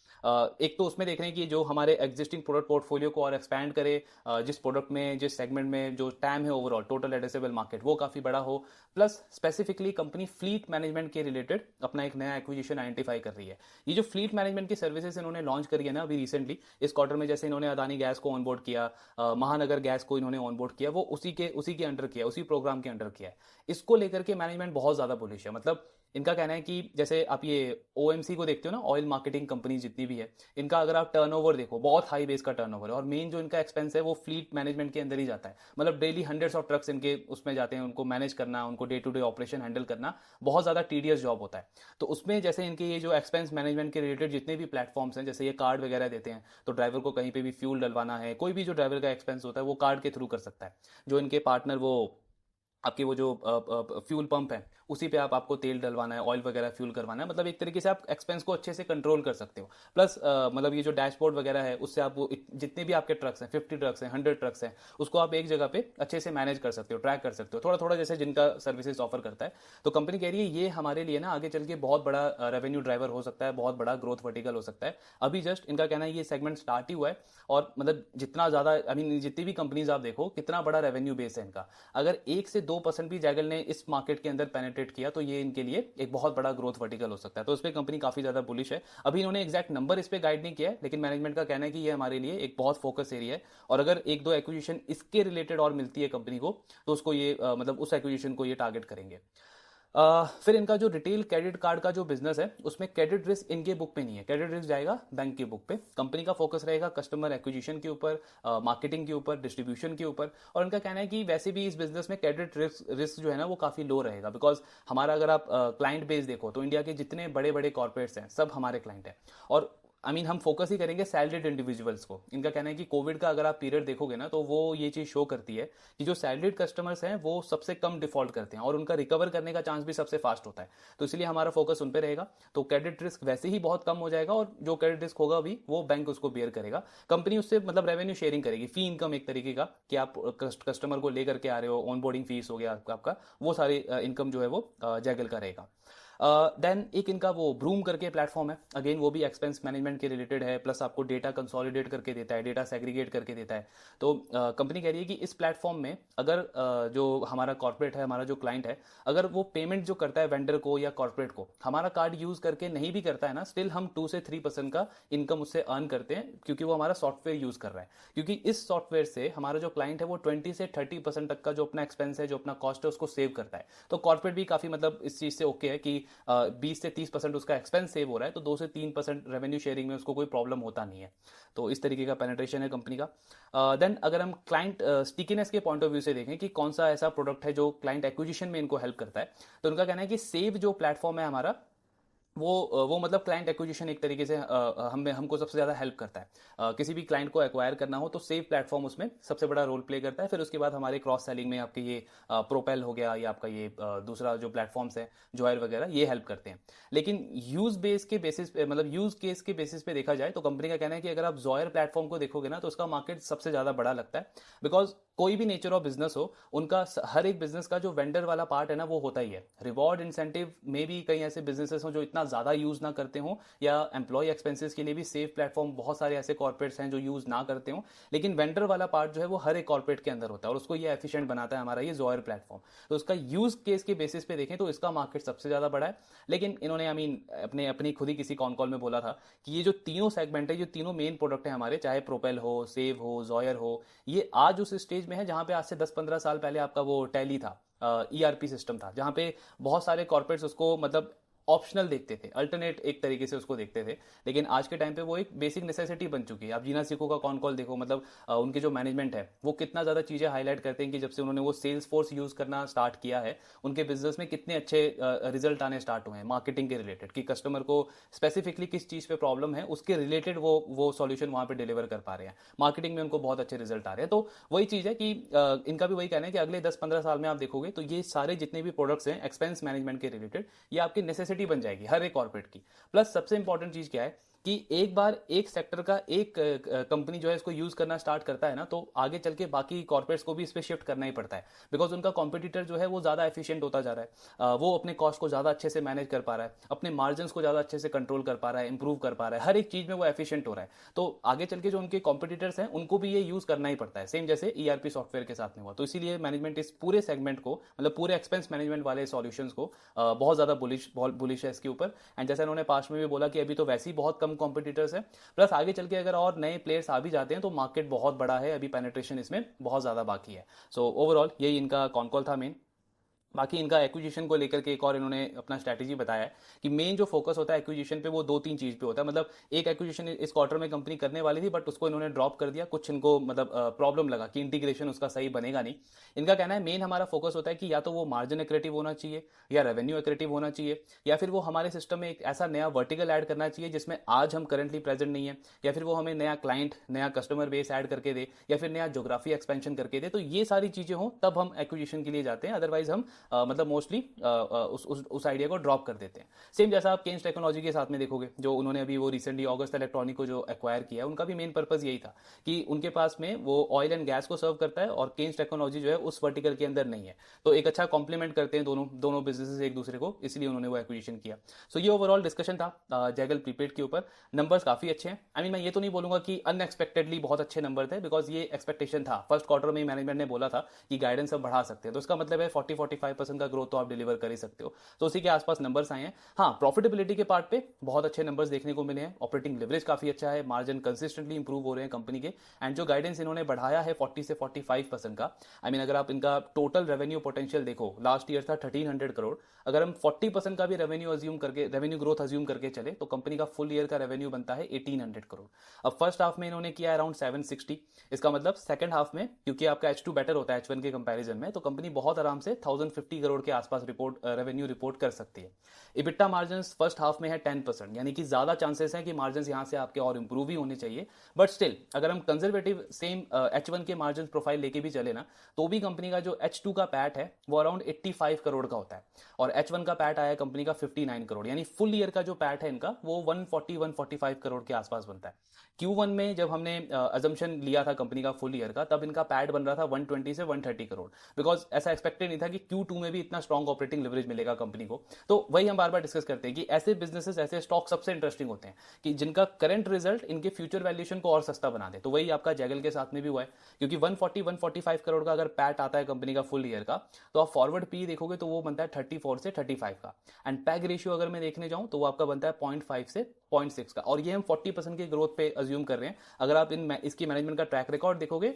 एक तो उसमें देख रहे हैं कि जो हमारे एग्जिस्टिंग प्रोडक्ट पोर्टफोलियो को और एक्सपैंड करे, जिस प्रोडक्ट में जिस सेगमेंट में जो टैम है ओवरऑल टोटल एड्रेसेबल मार्केट वो काफी बड़ा हो। Plus specifically company fleet management के रिलेटेड अपना एक नया एक्विजिशन आइडेंटिफाई कर रही है। ये जो फ्लीट मैनेजमेंट की सर्विसेज इन्होंने लॉन्च करी है ना अभी रिसेंटली इस क्वार्टर में, जैसे इन्होंने अदानी गैस को ऑनबोर्ड किया, महानगर गैस को इन्होंने ऑनबोर्ड किया, वो उसी के अंडर किया, उसी प्रोग्राम के अंडर किया है। इसको लेकर के मैनेजमेंट बहुत ज्यादा बुलिश है। मतलब इनका कहना है कि जैसे आप ये OMC को देखते हो ना, ऑयल मार्केटिंग कंपनी जितनी भी है, इनका अगर आप टर्नओवर देखो बहुत हाई बेस का टर्नओवर है, और मेन जो इनका एक्सपेंस है वो फ्लीट मैनेजमेंट के अंदर ही जाता है। मतलब डेली हंड्रेड्स ऑफ ट्रक्स इनके उसमें जाते हैं, उनको मैनेज करना, उनको day to day operation handle करना बहुत ज्यादा टीडियस जॉब होता है। तो उसमें जैसे इनके ये जो एक्सपेंस मैनेजमेंट के रिलेटेड जितने भी प्लेटफॉर्म्स हैं, जैसे ये कार्ड वगैरह देते हैं, तो ड्राइवर को कहीं पे भी फ्यूल डलवाना है, कोई भी जो ड्राइवर का एक्सपेंस होता है वो कार्ड के थ्रू कर सकता है। जो इनके पार्टनर वो आपके वो जो फ्यूल पंप है उसी पे आपको तेल डलवाना है, ऑयल वगैरह फ्यूल करवाना है, मतलब एक तरीके से आप एक्सपेंस को अच्छे से कंट्रोल कर सकते हो। प्लस मतलब ये जो डैशबोर्ड वगैरह है उससे आप वो जितने भी आपके ट्रक्स हैं, 50 ट्रक्स हैं, 100 ट्रक्स हैं, उसको आप एक जगह पे अच्छे से मैनेज कर सकते हो, ट्रैक कर सकते हो, थोड़ा थोड़ा जैसे जिनका सर्विसेज ऑफर करता है। तो कंपनी कह रही है ये हमारे लिए ना आगे चल के बहुत बड़ा रेवेन्यू ड्राइवर हो सकता है, बहुत बड़ा ग्रोथ वर्टिकल हो सकता है। अभी जस्ट इनका कहना है ये सेगमेंट स्टार्ट ही हुआ है, और मतलब जितना ज्यादा आई मीन जितनी भी कंपनीज आप देखो कितना बड़ा रेवेन्यू बेस है इनका, अगर 1 से 2% भी जैगल ने इस मार्केट के अंदर पेनिट्रेट किया तो ये के लिए एक बहुत बड़ा ग्रोथ वर्टिकल हो सकता है। तो इस पे कंपनी काफी ज्यादा बुलिश है। अभी इन्होंने एग्जैक्ट नंबर इस पे गाइड नहीं किया है, लेकिन मैनेजमेंट का कहना है कि ये हमारे लिए एक बहुत फोकस एरिया है, और अगर 1-2 एक्विजिशन इसके रिलेटेड और मिलती है कंपनी को तो उसको ये मतलब उस एक्विजिशन को ये टारगेट करेंगे। फिर इनका जो रिटेल क्रेडिट कार्ड का जो बिजनेस है उसमें क्रेडिट रिस्क इनके बुक पे नहीं है, क्रेडिट रिस्क जाएगा बैंक के बुक पे। कंपनी का फोकस रहेगा कस्टमर एक्विजिशन के ऊपर, मार्केटिंग के ऊपर, डिस्ट्रीब्यूशन के ऊपर, और इनका कहना है कि वैसे भी इस बिजनेस में क्रेडिट रिस्क जो है ना वो काफी लो रहेगा, बिकॉज हमारा अगर आप क्लाइंट बेस देखो तो इंडिया के जितने बड़े बड़े कॉर्पोरेट्स हैं सब हमारे क्लाइंट हैं, और हम फोकस ही करेंगे सैलरीड इंडिविजुअल्स को। इनका कहना है कि कोविड का अगर आप पीरियड देखोगे ना, तो वो ये चीज शो करती है कि जो सैलरीड कस्टमर्स हैं वो सबसे कम डिफॉल्ट करते हैं और उनका रिकवर करने का चांस भी सबसे फास्ट होता है। तो इसलिए हमारा फोकस उन पर रहेगा। तो क्रेडिट रिस्क वैसे ही बहुत कम हो जाएगा और जो क्रेडिट रिस्क होगा भी वो बैंक उसको बियर करेगा। कंपनी उससे मतलब रेवेन्यू शेयरिंग करेगी, फी इनकम एक तरीके का, कि आप कस्टमर को लेकर के आ रहे हो, ऑन बोर्डिंग फीस हो गया आपका, वो सारी इनकम जो है वो जैगल का रहेगा। देन एक इनका वो ब्रूम करके प्लेटफॉर्म है, अगेन वो भी एक्सपेंस मैनेजमेंट के रिलेटेड है, प्लस आपको डेटा कंसोलिडेट करके देता है, डेटा सेग्रीगेट करके देता है। तो कंपनी कह रही है कि इस प्लेटफॉर्म में अगर जो हमारा कॉर्पोरेट है, हमारा जो क्लाइंट है, अगर वो पेमेंट जो करता है वेंडर को या कॉर्पोरेट को, हमारा कार्ड यूज करके नहीं भी करता है ना, स्टिल हम 2 से 3% का इनकम उससे अर्न करते हैं, क्योंकि वो हमारा सॉफ्टवेयर यूज कर रहा है। क्योंकि इस सॉफ्टवेयर से हमारा जो क्लाइंट है वो 20 से 30% तक का जो अपना एक्सपेंस है, जो अपना कॉस्ट है, उसको सेव करता है। तो कॉर्पोरेट भी काफी मतलब इस चीज से ओके है कि 20 से 30% उसका एक्सपेंस सेव हो रहा है, तो 2 से 3% रेवेन्यू शेयरिंग में उसको कोई प्रॉब्लम होता नहीं है। तो इस तरीके का पेनिट्रेशन है कंपनी का। देन अगर हम क्लाइंट स्टिकीनेस के पॉइंट ऑफ व्यू से देखें कि कौन सा ऐसा प्रोडक्ट है जो क्लाइंट एक्विजिशन में इनको हेल्प करता है, तो उनका कहना है कि सेव जो प्लेटफॉर्म है हमारा, वो मतलब क्लाइंट एक्विजिशन एक तरीके से हमको सबसे ज़्यादा हेल्प करता है। किसी भी क्लाइंट को एक्वायर करना हो तो सेव प्लेटफॉर्म उसमें सबसे बड़ा रोल प्ले करता है। फिर उसके बाद हमारे क्रॉस सेलिंग में आपके ये प्रोपेल हो गया, या आपका ये दूसरा जो प्लेटफॉर्म्स है जॉयर वगैरह, ये हेल्प करते हैं। लेकिन यूज बेस के बेसिस पे, मतलब यूज केस के बेसिस पे देखा जाए तो कंपनी का कहना है कि अगर आप जॉयर प्लेटफॉर्म को देखोगे ना, तो उसका मार्केट सबसे ज़्यादा बड़ा लगता है। बिकॉज कोई भी नेचर ऑफ बिजनेस हो, उनका हर एक बिजनेस का जो वेंडर वाला पार्ट है ना, वो होता ही है। रिवॉर्ड इंसेंटिव में भी कई ऐसे बिजनेसेस हो जो इतना ज्यादा यूज ना करते हो, या एम्प्लॉय एक्सपेंसेस के लिए भी सेफ प्लेटफॉर्म बहुत सारे ऐसे कॉर्पोरेट्स हैं जो यूज ना करते हो, लेकिन वेंडर वाला पार्ट जो है वो हर एक कॉर्पोरेट के अंदर होता है और उसको ये एफिशिएंट बनाता है हमारा ये जॉयर प्लेटफॉर्म। तो उसका यूज केस के बेसिस पे देखें तो इसका मार्केट सबसे ज्यादा बड़ा है। लेकिन इन्होंने अपने अपनी खुद ही किसी कॉन कॉल में बोला था कि ये जो तीनों सेगमेंट है, जो तीनों मेन प्रोडक्ट है हमारे, चाहे प्रोपेल हो, सेव हो, जॉयर हो, ये आज उस स्टेज में है जहां पे आज से 10-15 साल पहले आपका वो टैली था, ईआरपी सिस्टम था, जहां पे बहुत सारे कॉर्पोरेट्स उसको मतलब ऑप्शनल देखते थे, अल्टरनेट एक तरीके से उसको देखते थे। लेकिन आज के टाइम पे वो एक बेसिक नेसेसिटी बन चुकी है। आप जीना सीखो का कॉन कॉल देखो, मतलब उनके जो मैनेजमेंट है वो कितना ज़्यादा चीज़ें हाईलाइट करते हैं कि जब से उन्होंने वो सेल्स फोर्स यूज़ करना स्टार्ट किया है, उनके बिजनेस में कितने अच्छे रिजल्ट आने स्टार्ट हुए हैं मार्केटिंग के रिलेटेड, कि कस्टमर को स्पेसिफिकली किस चीज़ पे प्रॉब्लम है उसके रिलेटेड वो सॉल्यूशन वहाँ पे डिलीवर कर पा रहे हैं। मार्केटिंग में उनको बहुत अच्छे रिजल्ट आ रहे हैं। तो वही चीज़ है कि इनका भी वही कहना है कि अगले 10-15 साल में आप देखोगे तो ये सारे जितने भी प्रोडक्ट्स हैं एक्सपेंस मैनेजमेंट के रिलेटेड, ये आपकी नेसेसिटी बन जाएगी हर एक कॉर्पोरेट की। प्लस सबसे इंपॉर्टेंट चीज क्या है कि एक बार एक सेक्टर का एक कंपनी जो है इसको यूज करना स्टार्ट करता है ना, तो आगे चल के बाकी कॉर्पोरेट्स को भी इस पे शिफ्ट करना ही पड़ता है। बिकॉज उनका कॉम्पिटिटर जो है वो ज्यादा एफिशिएंट होता जा रहा है, वो अपने कॉस्ट को ज्यादा अच्छे से मैनेज कर पा रहा है, अपने मार्जिन को ज्यादा अच्छे से कंट्रोल कर पा रहा है, इंप्रूव कर पा रहा है, हर एक चीज में वो एफिशिएंट हो रहा है। तो आगे चल के जो उनके कॉम्पिटिटर्स हैं उनको भी ये यूज करना ही पड़ता है, सेम जैसे ईआरपी सॉफ्टवेयर के साथ में हुआ। तो इसीलिए मैनेजमेंट इस पूरे सेगमेंट को, मतलब पूरे एक्सपेंस मैनेजमेंट वाले सॉल्यूशंस को बहुत ज्यादा बुलिश है इसके ऊपर। एंड जैसे उन्होंने पास्ट में भी बोला कि अभी तो वैसे ही बहुत कम कॉम्पिटिटर्स है, प्लस आगे चल के अगर और नए प्लेयर्स आ भी जाते हैं तो मार्केट बहुत बड़ा है, अभी पेनिट्रेशन इसमें बहुत ज्यादा बाकी है। सो ओवरऑल यही इनका कॉन कॉल था मेन। बाकी इनका एक्विजिशन को लेकर के एक और इन्होंने अपना स्ट्रैटेजी बताया है कि मेन जो फोकस होता है एक्विजिशन पे वो 2-3 चीज पे होता है। मतलब एक एक्विजिशन इस क्वार्टर में कंपनी करने वाली थी, बट उसको इन्होंने ड्रॉप कर दिया, कुछ इनको मतलब प्रॉब्लम लगा कि इंटीग्रेशन उसका सही बनेगा नहीं। इनका कहना है मेन हमारा फोकस होता है कि या तो वो मार्जिन एक्रेटिव होना चाहिए, या रेवेन्यू एक्रेटिव होना चाहिए, या फिर वो हमारे सिस्टम में एक ऐसा नया वर्टिकल ऐड करना चाहिए जिसमें आज हम करंटली प्रेजेंट नहीं है, या फिर वो हमें नया क्लाइंट, नया कस्टमर बेस ऐड करके दे, या फिर नया ज्योग्राफी एक्सपेंशन करके दे। तो ये सारी चीजें हों तब हम एक्विजिशन के लिए जाते हैं, अदरवाइज हम मतलब मोस्टली उस आइडिया को ड्रॉप कर देते हैं। सेम जैसा आप केन्स टेक्नोलॉजी के साथ में देखोगे, जो उन्होंने अभी वो रिसेंटली ऑगस्ट इलेक्ट्रॉनिक को जो एक्वायर किया है, उनका भी मेन पर्पज यही था कि उनके पास में वो ऑयल एंड गैस को सर्व करता है और केन्स टेक्नोलॉजी जो है उस वर्टिकल के अंदर नहीं है। तो एक अच्छा कॉम्प्लीमेंट करते हैं दोनों बिजनेसेस एक दूसरे को, इसलिए उन्होंने वो एक्विजिशन किया। सो ये ओवरऑल डिस्कशन था जैगल प्रीपेड के ऊपर। नंबर्स काफी अच्छे हैं। मैं ये तो नहीं बोलूंगा कि अनएक्सपेक्टेडली बहुत अच्छे नंबर थे, बिकॉज ये एक्सपेक्टेशन था। फर्स्ट क्वार्टर में मैनेजमेंट ने बोला था कि गाइडेंस अब बढ़ा सकते हैं, तो इसका मतलब है 40-45% का ग्रोथ तो आप डिलीवर कर ही सकते हो। तो उसी के आसपास नंबर्स आए हैं। हाँ, प्रॉफिटेबिलिटी के पार्ट पे बहुत अच्छे नंबर्स देखने को मिले हैं। ऑपरेटिंग लेवरेज काफी अच्छा है, मार्जिन कंसिस्टेंटली इंप्रूव हो रहे हैं कंपनी के। एंड जो गाइडेंस इन्होंने बढ़ाया है 40 से 45% का, अगर आप इनका टोटल रेवेन्यू पोटेंशियल देखो, लास्ट ईयर था 1300 करोड़। अगर हम 40% का भी रेवेन्यू ग्रोथ अज्यूम करके चले तो कंपनी का फुल ईयर का रेवेन्यू बनता है 1800 करोड़। अब फर्स्ट हाफ में इन्होंने किया अराउंड 760। इसका मतलब सेकंड हाफ में, क्योंकि आपका H2 बेटर होता है H1 के कंपैरिजन में, तो कंपनी बहुत आराम से 1050 50 करोड़ के आसपास रेवेन्यू रिपोर्ट कर सकती है। इबिट्टा मार्जिन फर्स्ट हाफ में है 10%, यानी कि ज्यादा चांसेस है कि मार्जिन यहां से आपके और इंप्रूव ही होने चाहिए। बट स्टिल अगर हम कंजर्वेटिव सेम H1 के मार्जिन प्रोफाइल लेके भी चले ना, तो भी कंपनी का जो H2 का पैट है वो अराउंड 85 करोड़ का होता है, और H1 का पैट आया कंपनी का 59 करोड़, यानी फुल ईयर का जो पैट है इनका वो 140-145 करोड़ के आसपास बनता है। Q1 में जब हमने अजम्पशन लिया था कंपनी का फुल ईयर का, तब इनका पैट बन रहा था 120 से 130 करोड़, बिकॉज ऐसा एक्सपेक्टेड नहीं था कि Q2 में भी इतना स्ट्रॉन्ग ऑपरेटिंग लेवरेज मिलेगा कंपनी को। तो वही हम बार बार डिस्कस करते हैं कि ऐसे बिजनेसेस, ऐसे स्टॉक सबसे इंटरेस्टिंग होते हैं कि जिनका करंट रिजल्ट इनके फ्यूचर वैल्यूएशन को और सस्ता बना दे। तो वही आपका जैगल के साथ में भी हुआ है, क्योंकि 140-145 करोड़ का अगर पैट आता है कंपनी का फुल ईयर का, तो आप फॉरवर्ड पी देखोगे तो वो बनता है 34 से 35 का, एंड पैग रेशियो अगर मैं देखने जाऊं तो वो आपका बनता है 0.5 से 0.6 का, और ये हम 40% की ग्रोथ पे अज्यूम कर रहे हैं। अगर आप इसकी मैनेजमेंट का ट्रैक रिकॉर्ड देखोगे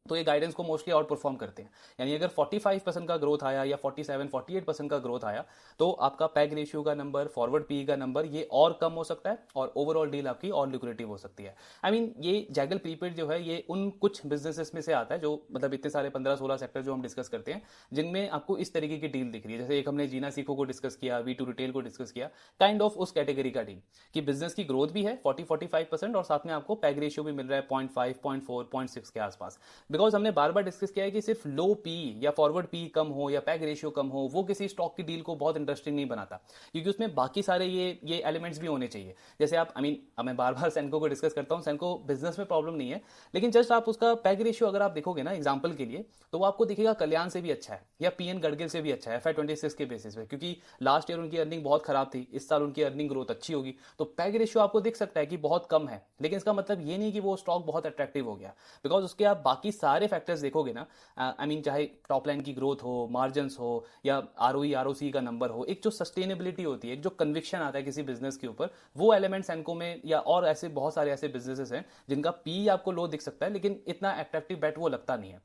तो ये गाइडेंस को मोस्टली आउट परफॉर्म करते हैं, यानी अगर 45% का ग्रोथ आया या 47-48% का ग्रोथ आया, तो आपका पैग रेशियो का नंबर, फॉरवर्ड पी का नंबर ये और कम हो सकता है, और ओवरऑल डील आपकी और ल्यूक्रेटिव हो सकती है। आई मीन ये जैगल प्रीपेड जो है ये उन कुछ बिजनेसेस में से आता है जो मतलब इतने सारे 15-16 सेक्टर जो हम डिस्कस करते हैं जिनमें आपको इस तरीके की डील दिख रही है। जैसे एक हमने जीना सीखो को डिस्कस किया, V2 रिटेल को डिस्कस किया, काइंड ऑफ उस कैटेगरी का डील कि बिजनेस की ग्रोथ भी है 40-45% और साथ में आपको पैग रेशियो भी मिल रहा है 0.5, 0.4, 0.6 के आसपास। बिकॉज हमने बार बार डिस्कस किया है कि सिर्फ लो पी या फॉरवर्ड पी कम हो या पैग रेशियो कम हो वो किसी स्टॉक की डील को बहुत इंटरेस्टिंग नहीं बनाता, क्योंकि उसमें बाकी सारे ये एलिमेंट्स भी होने चाहिए। जैसे आप मैं बार बार सेंको को डिस्कस करता हूं, सेंको बिजनेस में प्रॉब्लम नहीं है, लेकिन जस्ट आप उसका पैग रेशियो अगर आप देखोगे ना एग्जांपल के लिए, तो वो आपको दिखेगा कल्याण से भी अच्छा है या पीएन गडगिल से भी अच्छा है FY26 के बेसिस पे, क्योंकि लास्ट ईयर उनकी अर्निंग बहुत खराब थी, इस साल उनकी अर्निंग ग्रोथ अच्छी होगी, तो पैग रेशियो आपको दिख सकता है कि बहुत कम है, लेकिन इसका मतलब ये नहीं कि वो स्टॉक बहुत अट्रैक्टिव हो गया, बिकॉज उसके आप बाकी सारे फैक्टर्स देखोगे ना, चाहे टॉप लाइन की ग्रोथ हो, मार्जिन हो, या ROE ROC का नंबर हो, एक जो सस्टेनेबिलिटी होती है, एक जो कन्विक्शन आता है किसी बिजनेस के ऊपर, वो एलिमेंट सेंको में या और ऐसे बहुत सारे ऐसे बिजनेसेस हैं जिनका पी आपको लो दिख सकता है, लेकिन इतना अट्रैक्टिव बेट वो लगता नहीं है।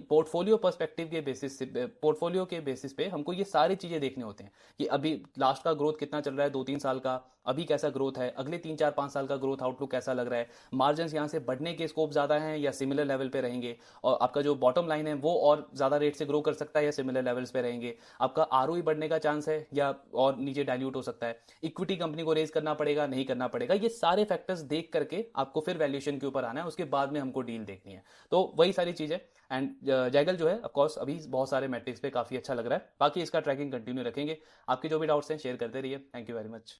पोर्टफोलियो पर्सपेक्टिव के बेसिस से, पोर्टफोलियो के बेसिस पे हमको ये सारी चीजें देखने होते हैं कि अभी लास्ट का ग्रोथ कितना चल रहा है 2-3 साल का, अभी कैसा ग्रोथ है, अगले 3-4-5 साल का ग्रोथ आउटलुक कैसा लग रहा है, मार्जिन यहाँ से बढ़ने के स्कोप ज्यादा हैं या सिमिलर लेवल पे रहेंगे, और आपका जो बॉटम लाइन है वो और ज्यादा रेट से ग्रो कर सकता है या सिमिलर लेवल्स पे रहेंगे, आपका ROE बढ़ने का चांस है या और नीचे डाइल्यूट हो सकता है, इक्विटी कंपनी को रेज करना पड़ेगा नहीं करना पड़ेगा, ये सारे फैक्टर्स देख करके आपको फिर वैल्यूएशन के ऊपर आना है, उसके बाद में हमको डील देखनी है। तो वही सारी चीजें, एंड जैगल जो है ऑफकोर्स अभी बहुत सारे मैट्रिक्स पे काफी अच्छा लग रहा है, बाकी इसका ट्रैकिंग कंटिन्यू रखेंगे। आपके जो भी डाउट्स हैं शेयर करते रहिए। Thank you very much.